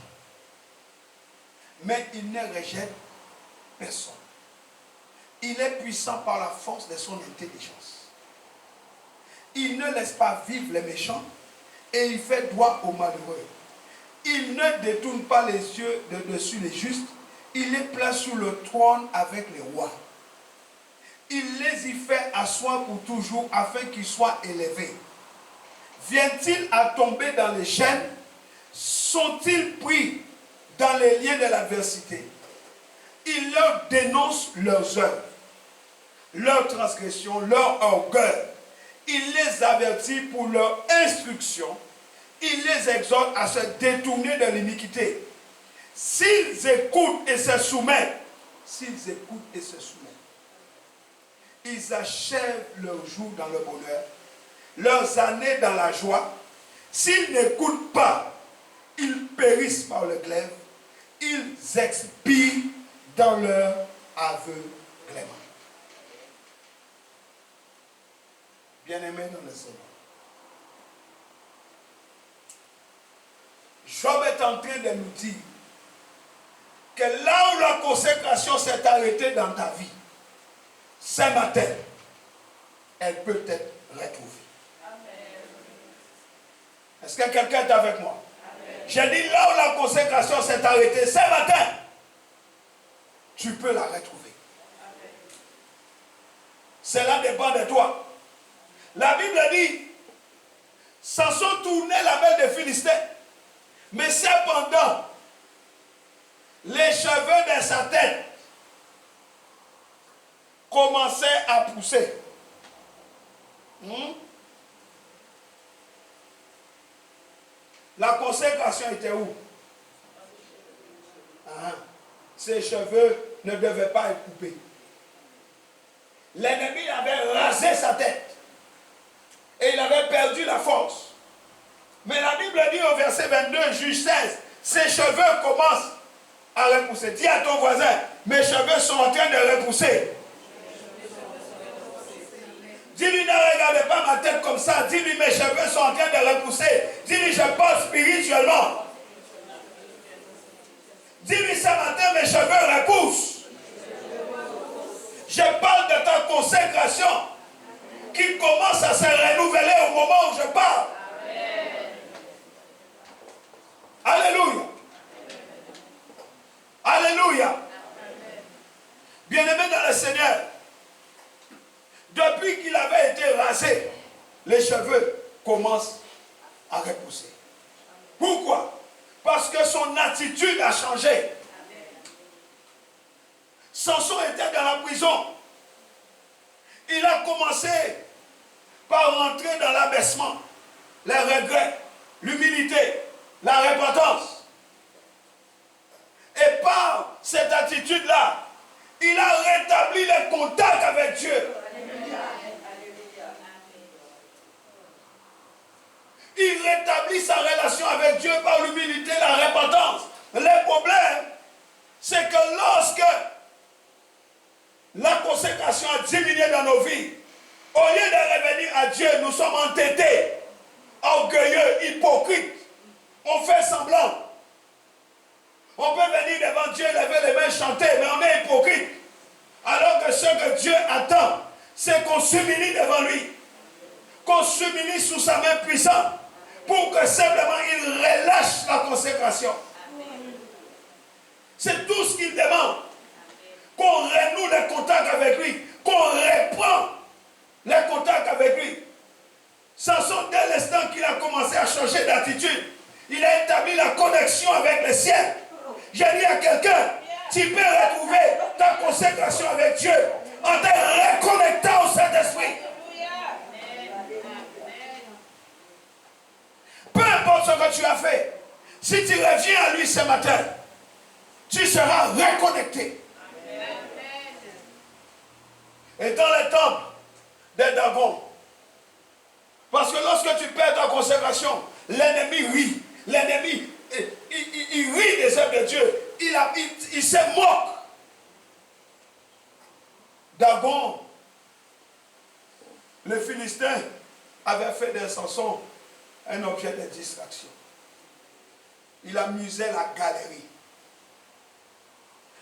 mais il ne rejette personne. Il est puissant par la force de son intelligence. Il ne laisse pas vivre les méchants et il fait droit aux malheureux. Il ne détourne pas les yeux de dessus les justes. Il est placé sur le trône avec les rois. il les y fait asseoir pour toujours afin qu'ils soient élevés. Viennent-ils à tomber dans les chaînes? Sont-ils pris dans les liens de l'adversité? Il leur dénonce leurs œuvres, leurs transgressions, leur orgueil. Il les avertit pour leur instruction. Il les exhorte à se détourner de l'iniquité. S'ils écoutent et se soumettent, ils achèvent leurs jours dans le bonheur, leurs années dans la joie. S'ils n'écoutent pas, ils périssent par le glaive. Ils expirent dans leur aveuglement. Bien-aimés dans le Seigneur, Job est en train de nous dire que là où la consécration s'est arrêtée dans ta vie, ce matin, elle peut être retrouvée. Est-ce que quelqu'un est avec moi? J'ai dit là où la consécration s'est arrêtée, ce matin, tu peux la retrouver. Cela dépend de toi. La Bible dit, Samson tournait la belle des Philistins, mais cependant, les cheveux de sa tête commençaient à pousser. La consécration était où? Ses cheveux ne devaient pas être coupés. L'ennemi avait rasé sa tête et il avait perdu la force. Mais la Bible dit au verset 22, juge 16, ses cheveux commencent à repousser. Dis à ton voisin, mes cheveux sont en train de repousser. Dis-lui, ne regardez pas ma tête comme ça. Dis-lui, mes cheveux sont en train de repousser. Dis-lui, je parle spirituellement. Dis-lui, ce matin, mes cheveux repoussent. Je parle de ta consécration qui commence à se renouveler au moment où je parle. Alléluia. Alléluia. Bien-aimé dans le Seigneur, depuis qu'il avait été rasé, les cheveux commencent à repousser. Pourquoi? Parce que son attitude a changé. Samson était dans la prison. Il a commencé par rentrer dans l'abaissement, les regrets, l'humilité, la repentance. Et par cette attitude-là, il a rétabli le contact avec Dieu. Il rétablit sa relation avec Dieu par l'humilité, la repentance. Le problème, c'est que lorsque la consécration a diminué dans nos vies, au lieu de revenir à Dieu, nous sommes entêtés, orgueilleux, hypocrites. On fait semblant. On peut venir devant Dieu, lever les mains, chanter, mais on est hypocrite. Alors que ce que Dieu attend, c'est qu'on s'humilie devant lui. Qu'on s'humilie sous sa main puissante. Pour que simplement il relâche la consécration. C'est tout ce qu'il demande. Qu'on renoue les contacts avec lui. Qu'on reprend les contacts avec lui. Samson, dès l'instant qu'il a commencé à changer d'attitude, il a établi la connexion avec le ciel. J'ai dit à quelqu'un, tu peux retrouver ta consécration avec Dieu en te reconnectant au Saint-Esprit. Peu importe ce que tu as fait, si tu reviens à lui ce matin, tu seras reconnecté. Et dans le temple des Dagon, parce que lorsque tu perds ta consécration, l'ennemi rit. L'ennemi, il rit des œuvres de Dieu. Il se moque. Dagon, le Philistin, avait fait de Samson un objet de distraction. Il amusait la galerie.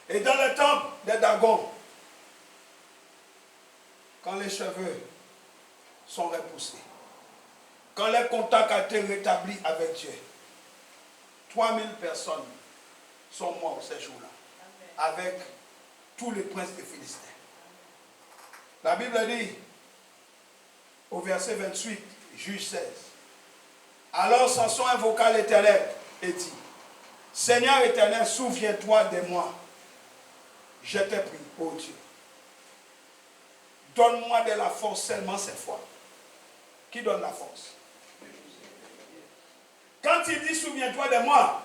Et dans le temple de Dagon, quand les cheveux sont repoussés, quand le contact a été rétabli avec Dieu, 3000 personnes sont mortes ces jours-là, avec tous les princes des Philistins. La Bible dit, au verset 28, Juge 16. Alors Samson invoqua l'Éternel et dit, Seigneur éternel, souviens-toi de moi. Je te prie, ô Dieu. Donne-moi de la force seulement cette fois. Qui donne la force? Quand il dit souviens-toi de moi,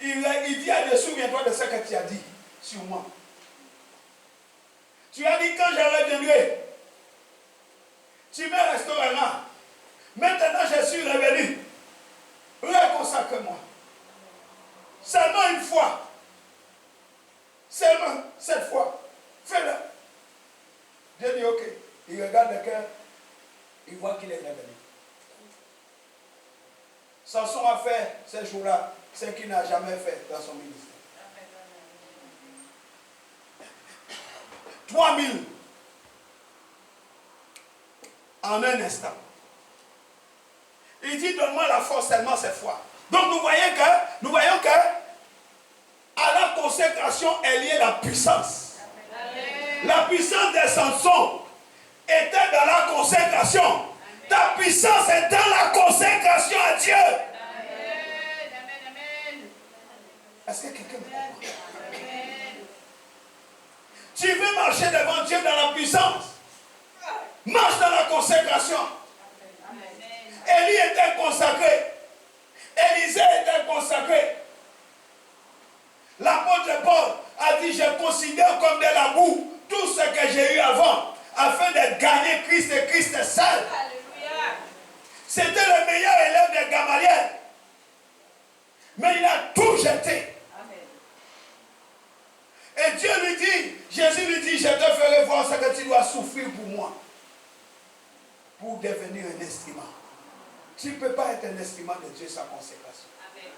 il vient de souviens-toi de ce que tu as dit sur moi. Tu as dit quand je reviendrai, tu me restaureras. Maintenant je suis revenu. Reconsacre-moi. Seulement une fois. Seulement cette fois. Fais-le. Dieu dit ok. Il regarde le cœur. Il voit qu'il est revenu. Samson a fait ces jours-là ce qu'il n'a jamais fait dans son ministère. 3000 en un instant. Il dit donne-moi la force seulement cette fois. Donc nous voyons que à la consécration est liée la puissance. Amen. La puissance de Samson était dans la consécration. Ta puissance est dans la consécration à Dieu. Amen. Est-ce que quelqu'un me comprend? Tu veux marcher devant Dieu dans la puissance? Marche dans la consécration. Élie était consacré. Élisée était consacré. L'apôtre Paul a dit, je considère comme de la boue tout ce que j'ai eu avant, afin de gagner Christ et Christ seul. Alléluia. C'était le meilleur élève de Gamaliel. Mais il a tout jeté. Amen. Et Dieu lui dit, Jésus lui dit, je te ferai voir ce que tu dois souffrir pour moi. Pour devenir un instrument. Tu ne peux pas être un instrument de Dieu sans consécration. Amen.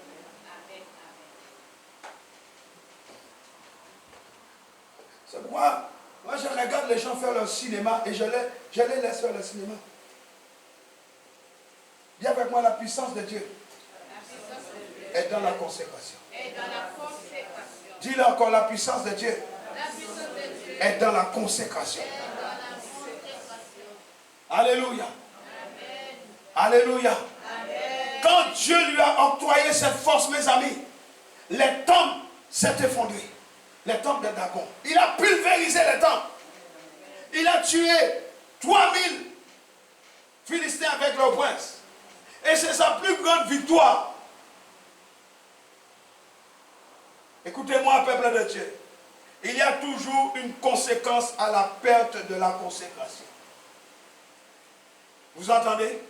Amen. C'est pourquoi, moi je regarde les gens faire leur cinéma et je les laisse faire le cinéma. Dis avec moi, la puissance de Dieu est dans la consécration. Dis-le encore, la puissance de Dieu est dans la consécration. Alléluia. Amen. Alléluia. Amen. Quand Dieu lui a octroyé cette force, mes amis, les temples s'est effondré. Les temples de Dagon. Il a pulvérisé les temples. Il a tué 3000 Philistins avec leurs princes. Et c'est sa plus grande victoire. Écoutez-moi, peuple de Dieu. Il y a toujours une conséquence à la perte de la consécration. Vous entendez?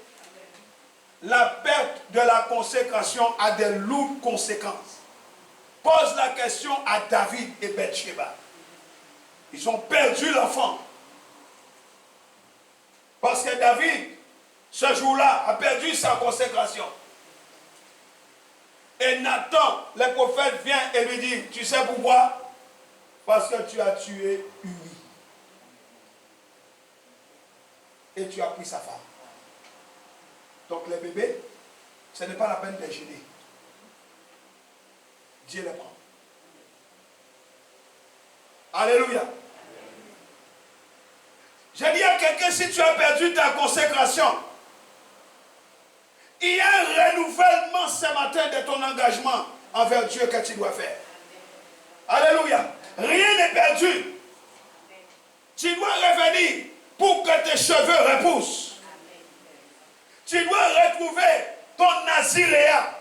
La perte de la consécration a des lourdes conséquences. Pose la question à David et Bathsheba. Ils ont perdu l'enfant. Parce que David, ce jour-là, a perdu sa consécration. Et Nathan, le prophète, vient et lui dit, tu sais pourquoi? Parce que tu as tué Uri. Et tu as pris sa femme. Donc les bébés, ce n'est pas la peine de gêner. Dieu les prend. Alléluia. J'ai dit à quelqu'un, si tu as perdu ta consécration, il y a un renouvellement ce matin de ton engagement envers Dieu que tu dois faire. Alléluia. Rien n'est perdu. Tu dois revenir pour que tes cheveux repoussent. Tu dois retrouver ton naziréat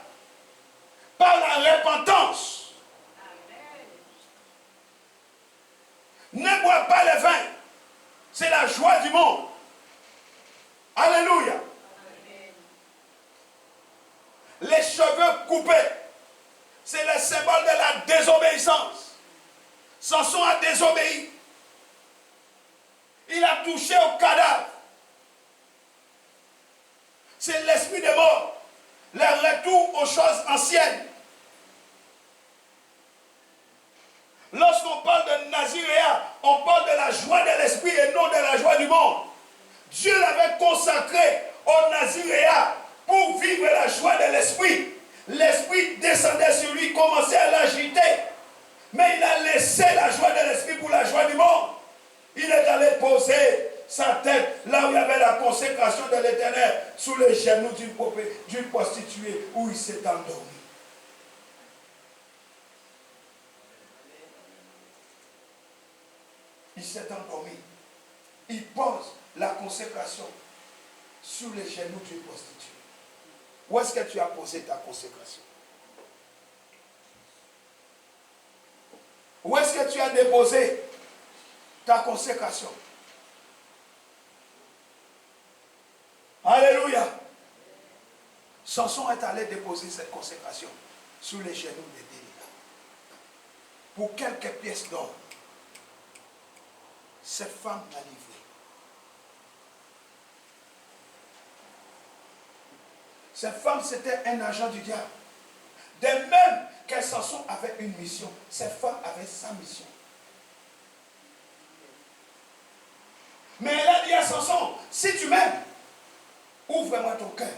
par la repentance. Ne bois pas le vin. C'est la joie du monde. Alléluia. Les cheveux coupés, c'est le symbole de la désobéissance. Samson a désobéi. Il a touché au cadavre. C'est l'esprit de mort. Le retour aux choses anciennes. Lorsqu'on parle de naziréat, on parle de la joie de l'esprit et non de la joie du monde. Dieu l'avait consacré au naziréat pour vivre la joie de l'esprit. L'esprit descendait sur lui, commençait à l'agiter. Mais il a laissé la joie de l'esprit pour la joie du monde. Il est allé poser sa tête, là où il y avait la consécration de l'Éternel, sous les genoux d'une prostituée, où il s'est endormi. Il s'est endormi. Il pose la consécration sur les genoux d'une prostituée. Où est-ce que tu as posé ta consécration? Où est-ce que tu as déposé ta consécration? Alléluia. Samson est allé déposer cette consécration sous les genoux de Delilah. Pour quelques pièces d'or, cette femme l'a livré. Cette femme, c'était un agent du diable. De même que Samson avait une mission, cette femme avait sa mission. Mais elle a dit à Samson, si tu m'aimes, ouvre-moi ton cœur.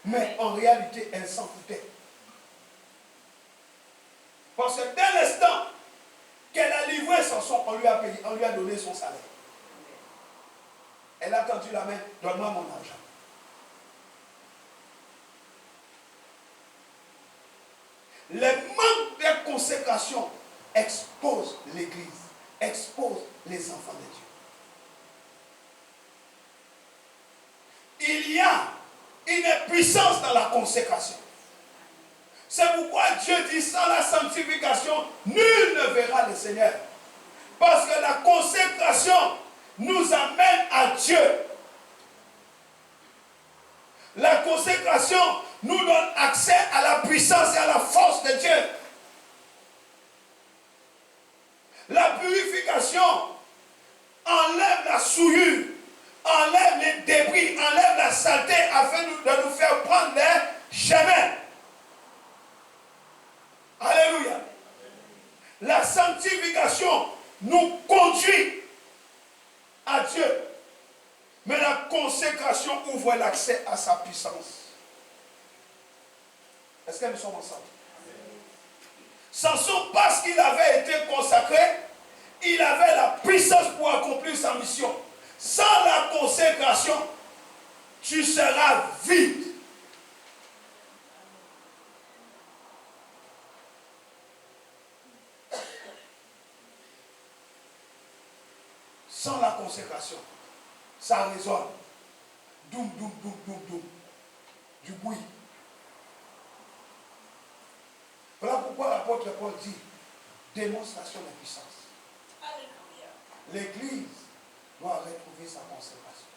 Mais en réalité, elle s'en foutait. Parce que dès l'instant qu'elle a livré Samson, on lui a payé, on lui a donné son salaire. Elle a tendu la main, donne-moi mon argent. Le manque de consécration expose l'Église, expose les enfants de Dieu. Il y a une puissance dans la consécration. C'est pourquoi Dieu dit, sans la sanctification, nul ne verra le Seigneur. Parce que la consécration nous amène à Dieu. La consécration nous donne accès à la puissance et à la force de Dieu. La purification enlève la souillure, enlève les débris, enlève la saleté afin de nous faire prendre les chemins. Alléluia. La sanctification nous conduit à Dieu. Mais la consécration ouvre l'accès à sa puissance. Est-ce que nous sommes ensemble? Samson, parce qu'il avait été consacré, il avait la puissance pour accomplir sa mission. Sans la consécration, tu seras vide. Sans la consécration, ça résonne. Doum, doum, doum, doum, doum. Du bruit. Voilà pourquoi l'apôtre Paul dit démonstration de puissance. L'Église doit retrouver sa consécration.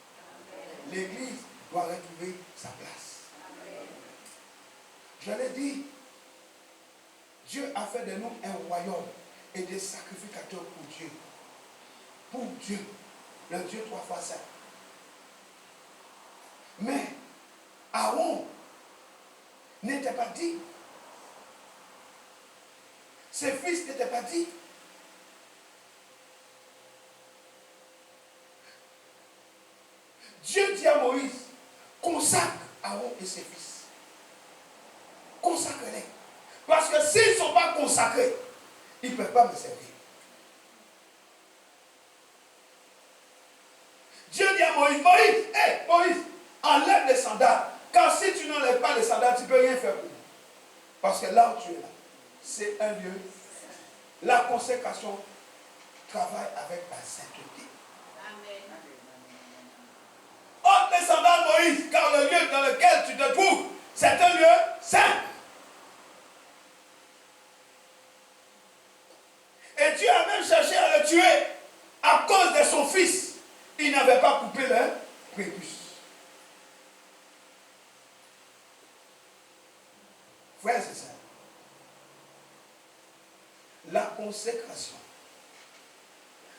L'Église doit retrouver sa place. Je l'ai dit, Dieu a fait de nous un royaume et des sacrificateurs pour Dieu. Pour Dieu, le Dieu trois fois saint. Mais Aaron n'était pas dit. Ses fils n'étaient pas dit. Dieu dit à Moïse, consacre Aaron et ses fils. Consacre-les. Parce que s'ils ne sont pas consacrés, ils ne peuvent pas me servir. Dieu dit à Moïse, Moïse, enlève les sandales. Car si tu n'enlèves pas les sandales, tu ne peux rien faire pour nous. Parce que là où tu es là, c'est un lieu. La consécration travaille avec la sainteté. Amen. Ôte les sandales, Moïse, car le lieu dans lequel tu te trouves, c'est un lieu saint. Et Dieu a même cherché à le tuer à cause de son fils. Il n'avait pas coupé le prépuce. Frères et sœurs, la consécration.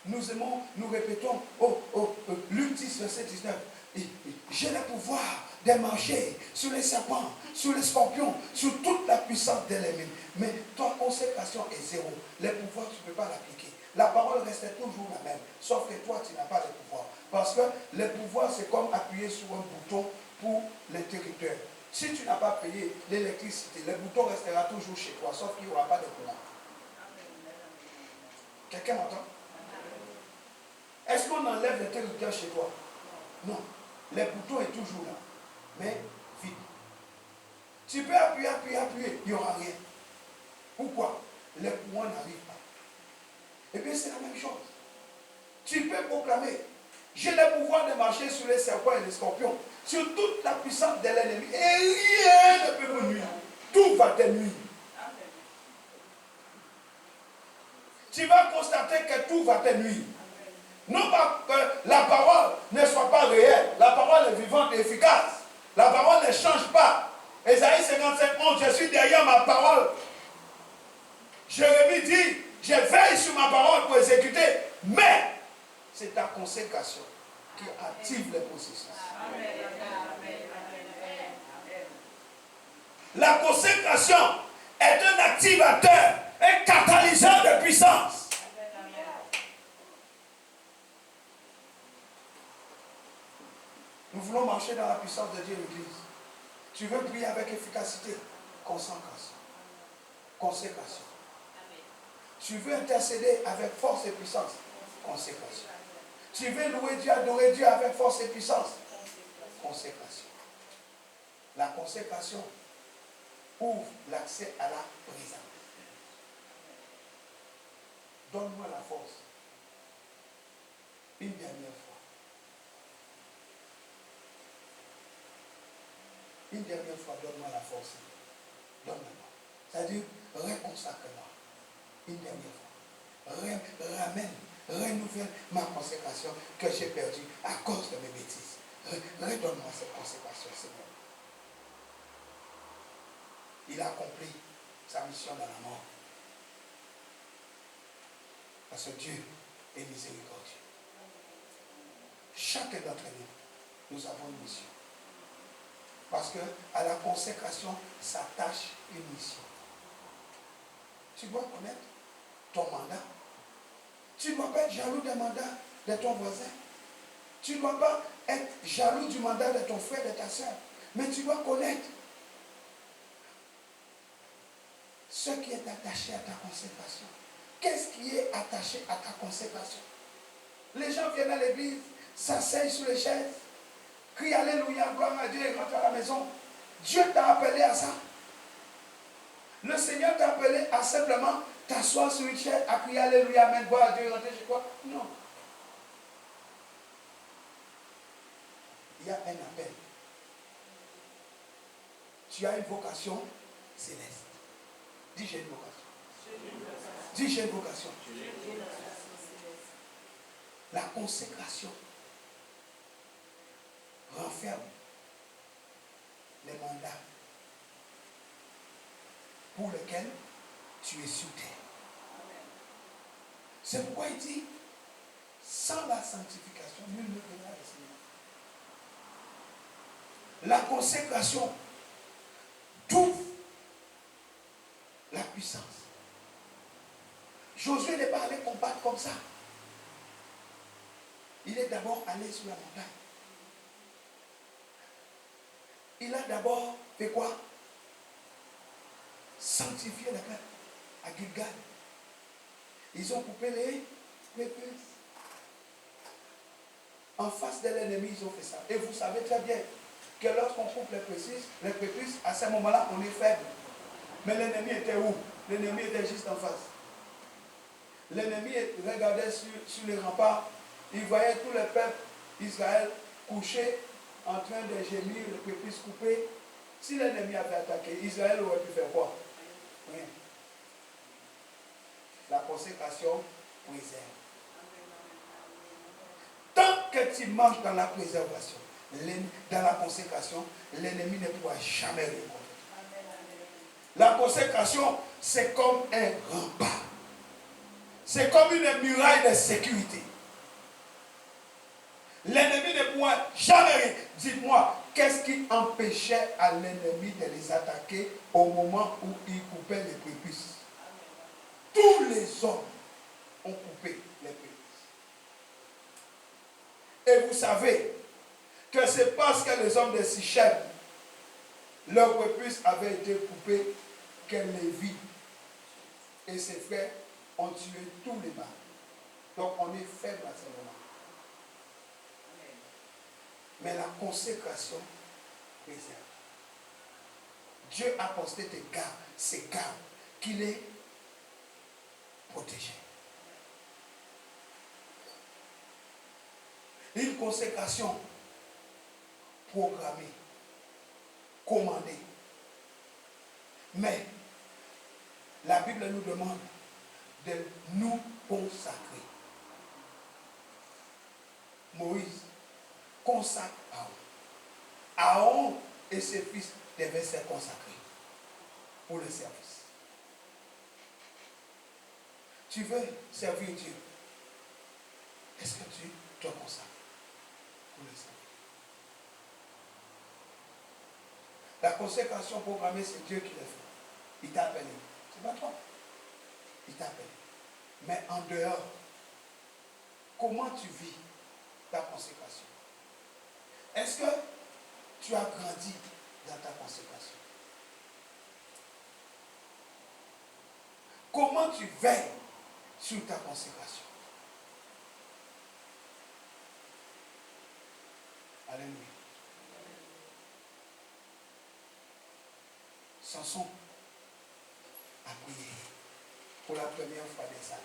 Nous aimons, nous répétons, Luc 10, verset 19. J'ai le pouvoir de marcher sur les serpents, sur les scorpions, sur toute la puissance de l'ennemi. Mais ta consécration est zéro. Les pouvoirs, tu ne peux pas l'appliquer. La parole reste toujours la même. Sauf que toi, tu n'as pas le pouvoir. Parce que le pouvoir, c'est comme appuyer sur un bouton pour l'interrupteur. Si tu n'as pas payé l'électricité, le bouton restera toujours chez toi, sauf qu'il n'y aura pas de courant. Quelqu'un m'entend? Est-ce qu'on enlève l'interrupteur chez toi? Non. Le bouton est toujours là. Mais vide. Tu peux appuyer, il n'y aura rien. Pourquoi? Le courant n'arrive pas. Eh bien, c'est la même chose. Tu peux proclamer, j'ai le pouvoir de marcher sur les serpents et les scorpions, sur toute la puissance de l'ennemi. Et rien ne peut me nuire. Tout va te nuire. Tu vas constater que tout va te nuire. Non pas que la parole ne soit pas réelle. La parole est vivante et efficace. La parole ne change pas. Ésaïe 55, 11, je suis derrière ma parole. Jérémie dit, je veille sur ma parole pour exécuter. Mais c'est ta consécration qui active les processus. La consécration est un activateur, un catalyseur de puissance. Nous voulons marcher dans la puissance de Dieu, l'Église. Tu veux prier avec efficacité, concentration, consécration. Tu veux intercéder avec force et puissance, consécration. Tu veux louer Dieu, adorer Dieu avec force et puissance, consécration. La consécration ouvre l'accès à la présence. Donne-moi la force. Une dernière fois. Une dernière fois, donne-moi la force. Donne-moi. C'est-à-dire, reconsacre-moi. Une dernière fois. Ramène, renouvelle ma consécration que j'ai perdue à cause de mes bêtises. Redonne-moi cette consécration, Seigneur. Il a accompli sa mission dans la mort. Parce que Dieu est miséricordieux. Chacun d'entre nous, nous avons une mission. Parce que à la consécration s'attache une mission. Tu dois connaître ton mandat. Tu ne dois pas être jaloux des mandats de ton voisin. Tu ne dois pas être jaloux du mandat de ton frère, de ta soeur. Mais tu dois connaître ce qui est attaché à ta consécration. Qu'est-ce qui est attaché à ta consécration? Les gens viennent à l'église, s'asseyent sur les chaises, crient Alléluia, gloire à Dieu et rentrent à la maison. Dieu t'a appelé à ça. Le Seigneur t'a appelé à simplement t'asseoir sur une chaise, à crier Alléluia, Amen, gloire à Dieu et rentrer chez toi. Non. Il y a un appel. Tu as une vocation céleste. Dis j'ai une vocation. Dis j'ai une vocation. La consécration renferme les mandats pour lesquels tu es sur terre. C'est pourquoi il dit, sans la sanctification, nul ne verra le Seigneur. La consécration trouve la puissance. Josué n'est pas allé combattre comme ça. Il est d'abord allé sur la montagne. Il a d'abord fait quoi? Sanctifier la terre à Gilgal. Ils ont coupé les prépuces. En face de l'ennemi, ils ont fait ça. Et vous savez très bien que lorsqu'on coupe les prépuces, à ce moment-là, on est faible. Mais l'ennemi était où? L'ennemi était juste en face. L'ennemi regardait sur les remparts. Il voyait tout le peuple d'Israël couché en train de gémir, les prépuces coupées. Si l'ennemi avait attaqué, Israël aurait pu faire quoi? Rien. La consécration préserve. Tant que tu marches dans la préservation, dans la consécration, l'ennemi ne pourra jamais rien contre. La consécration, c'est comme un rempart. C'est comme une muraille de sécurité. L'ennemi ne pourra jamais rien. Dites-moi, qu'est-ce qui empêchait à l'ennemi de les attaquer au moment où il coupait les prépuces? Tous les hommes ont coupé les prépuces. Et vous savez que c'est parce que les hommes de Sichem, leurs prépuces avaient été coupées, que Lévi et ses frères ont tué tous les mâles. Donc on est faible à ce moment. Mais la consécration préserve. Dieu a posté ses gardes, qu'il est protégé. Une consécration programmée, commandée. Mais la Bible nous demande de nous consacrer. Moïse consacre Aaron. Aaron et ses fils devaient se consacrer pour le service. Tu veux servir Dieu. Est-ce que tu te consacres pour le service? La consécration programmée, c'est Dieu qui l'a fait. Il t'a appelé. C'est pas toi. Il t'a appelé. Mais en dehors, comment tu vis ta consécration? Est-ce que tu as grandi dans ta consécration? Comment tu veilles sur ta consécration? Alléluia. Samson a prié pour la première fois de sa vie.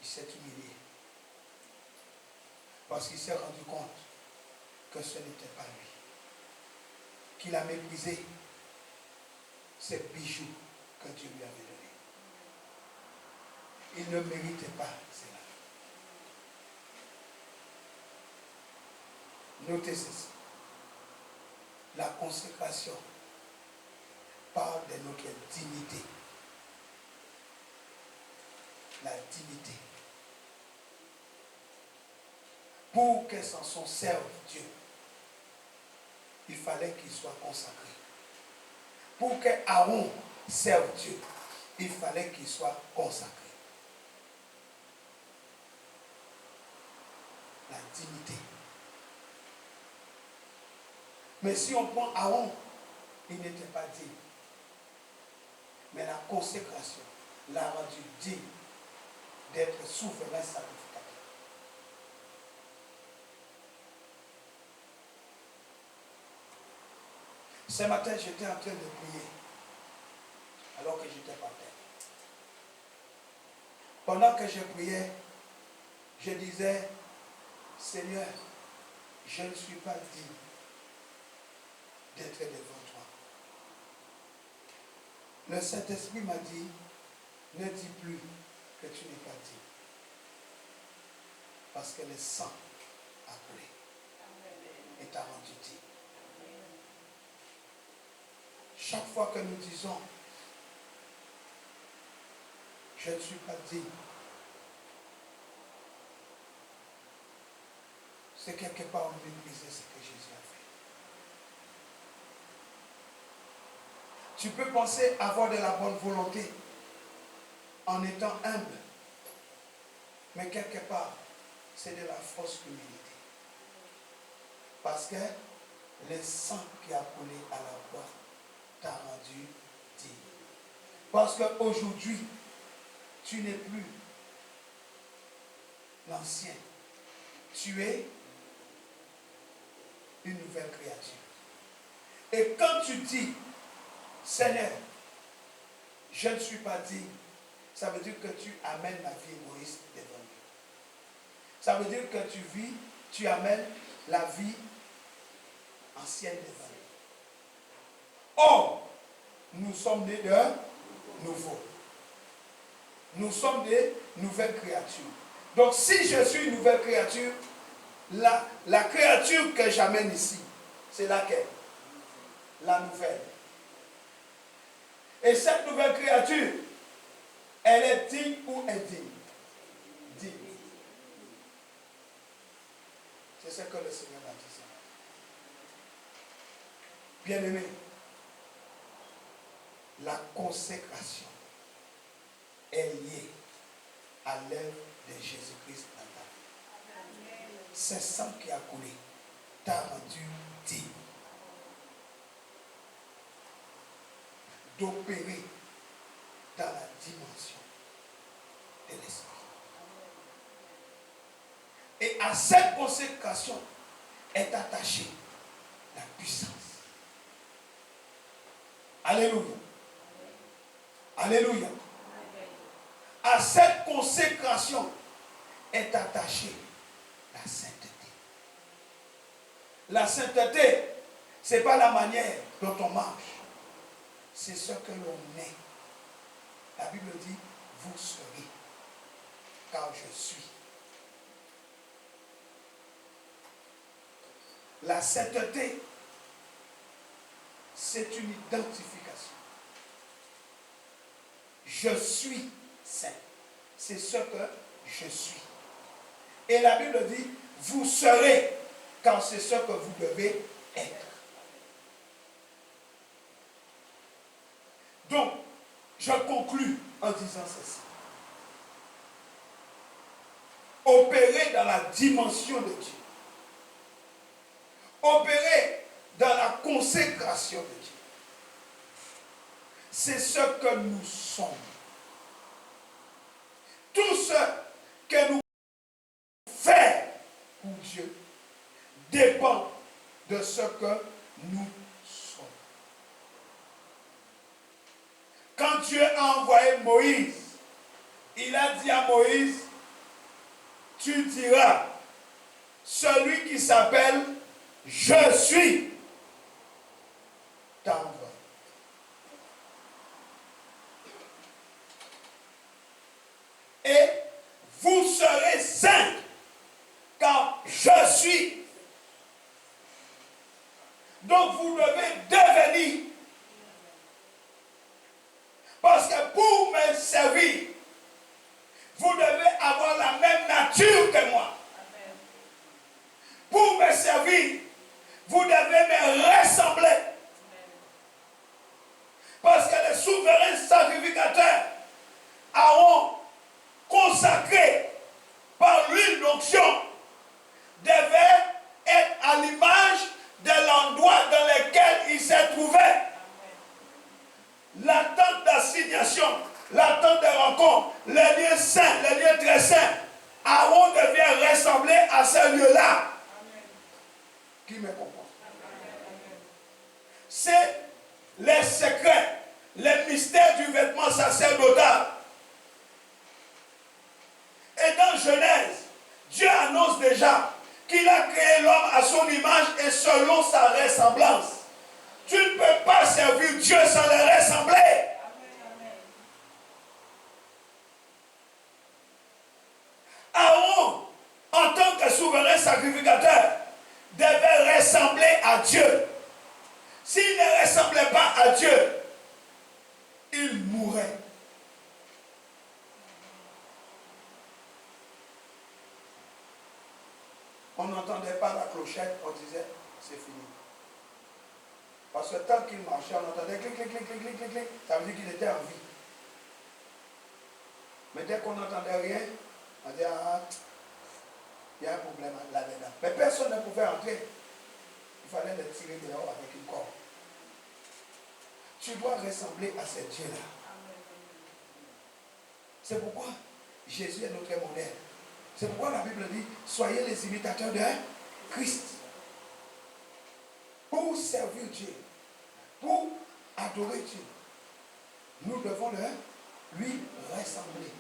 Il s'est humilié parce qu'il s'est rendu compte que ce n'était pas lui, qu'il a méprisé ces bijoux que Dieu lui avait donnés. Il ne méritait pas cela. Notez ceci. La consécration parle de notre dignité. La dignité. Pour que Samson serve Dieu, il fallait qu'il soit consacré. Pour que Aaron serve Dieu, il fallait qu'il soit consacré. La dignité. Mais si on prend Aaron, il n'était pas digne. Mais la consécration l'a rendu digne d'être souverain sacrificateur. Ce matin, j'étais en train de prier alors que j'étais par terre. Pendant que je priais, je disais, Seigneur, je ne suis pas digne d'être devant toi. Le Saint-Esprit m'a dit, ne dis plus que tu n'es pas digne. Parce que le sang a coulé et t'a rendu digne. Chaque fois que nous disons, je ne suis pas digne, c'est quelque part mépriser ce que Jésus a fait. Tu peux penser avoir de la bonne volonté en étant humble, mais quelque part, c'est de la fausse humilité. Parce que le sang qui a coulé à la croix t'a rendu digne. Parce qu'aujourd'hui, tu n'es plus l'ancien. Tu es une nouvelle créature. Et quand tu dis, Seigneur, je ne suis pas digne, ça veut dire que tu amènes la vie égoïste devant Dieu. Ça veut dire que tu amènes la vie ancienne devant Dieu. Or, nous sommes nés de nouveau. Nous sommes des nouvelles créatures. Donc, si je suis une nouvelle créature, la créature que j'amène ici, c'est laquelle? La nouvelle. Et cette nouvelle créature, elle est digne ou indigne? Digne. C'est ce que le Seigneur a dit. Bien-aimé, la consécration est liée à l'œuvre de Jésus-Christ dans ta vie. C'est sang qui a coulé t'a rendu digne d'opérer dans la dimension de l'esprit. Et à À cette consécration est attachée la puissance. Alléluia. Alléluia. À cette consécration est attachée la sainteté. La sainteté, ce n'est pas la manière dont on marche, c'est ce que l'on est. La Bible dit, vous serez, car je suis. La sainteté, c'est une identification. Je suis saint. C'est ce que je suis. Et la Bible dit, vous serez, car c'est ce que vous devez être. Donc, je conclus en disant ceci. Opérer dans la dimension de Dieu. Opérer dans la consécration de Dieu. C'est ce que nous sommes. Tout ce que nous faisons pour Dieu dépend de ce que nous sommes. Quand Dieu a envoyé Moïse, il a dit à Moïse, tu diras, celui qui s'appelle Je suis, t'a envoyé. Et vous serez saints, car je suis. Donc vous devez devenir. Parce que pour me servir, vous devez avoir la même nature que moi. Pour me servir, vous devez me ressembler. Parce que les souverains sacrificateurs Aaron, consacré par l'huile d'onction, devait être à l'image de l'endroit dans lequel il s'est trouvé. La tente d'assignation, la tente de rencontre, les lieux saints, les lieux très saints. Aaron devait ressembler à ce lieu-là. Qui me comprend? C'est les secrets, les mystères du vêtement sacerdotal. Et dans Genèse, Dieu annonce déjà qu'il a créé l'homme à son image et selon sa ressemblance. Tu ne peux pas servir Dieu sans le ressembler. Aaron, en tant que souverain sacrificateur, devait ressembler à Dieu. S'il ne ressemblait pas à Dieu, il mourrait. On n'entendait pas la clochette, on disait, c'est fini. Parce que tant qu'il marchait, on entendait clic, clic, clic, clic, clic, clic, clic. Ça veut dire qu'il était en vie. Mais dès qu'on n'entendait rien, on disait, ah, il y a un problème là-dedans. Mais personne ne pouvait entrer. Il fallait le tirer dehors avec une corde. Tu dois ressembler à ce Dieu-là. C'est pourquoi Jésus est notre modèle. C'est pourquoi la Bible dit, soyez les imitateurs de Christ. Pour servir Dieu, pour adorer Dieu, nous devons lui ressembler.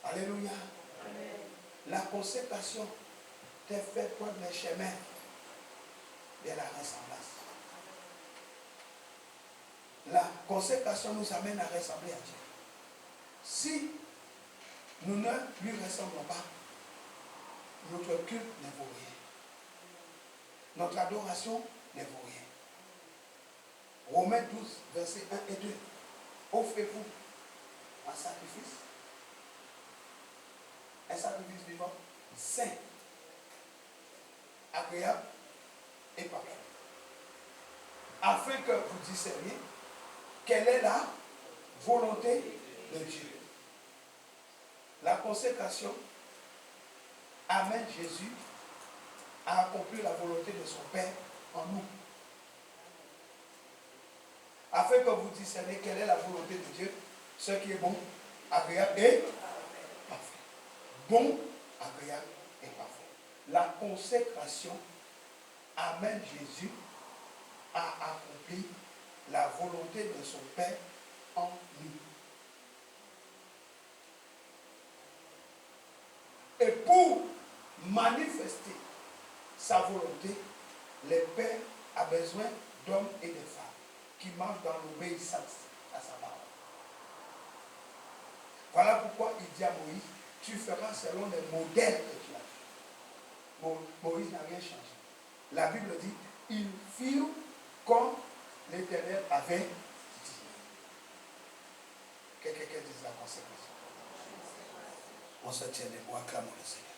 Alléluia. Amen. La consécration te fait prendre le chemin de la ressemblance. La consécration nous amène à ressembler à Dieu. Si nous ne lui ressemblons pas, notre culte ne vaut rien. Notre adoration ne vaut rien. Romains 12, versets 1 et 2. Offrez-vous un sacrifice vivant, saint, agréable et parfait. Afin que vous discerniez quelle est la volonté de Dieu. La consécration amène Jésus à accomplir la volonté de son Père en nous. Afin que vous discerniez quelle est la volonté de Dieu, ce qui est bon, agréable et parfait. bon, agréable et parfait. La consécration amène Jésus à accomplir la volonté de son Père en nous. Et pour manifester sa volonté, le Père a besoin d'hommes et de femmes qui marchent dans l'obéissance à sa parole. Voilà pourquoi il dit à Moïse, tu feras selon les modèles que tu as fait. Moïse n'a rien changé. La Bible dit, ils firent comme l'Éternel avait dit. Que quelqu'un dise la conséquence. On se tient debout, acclamons le Seigneur.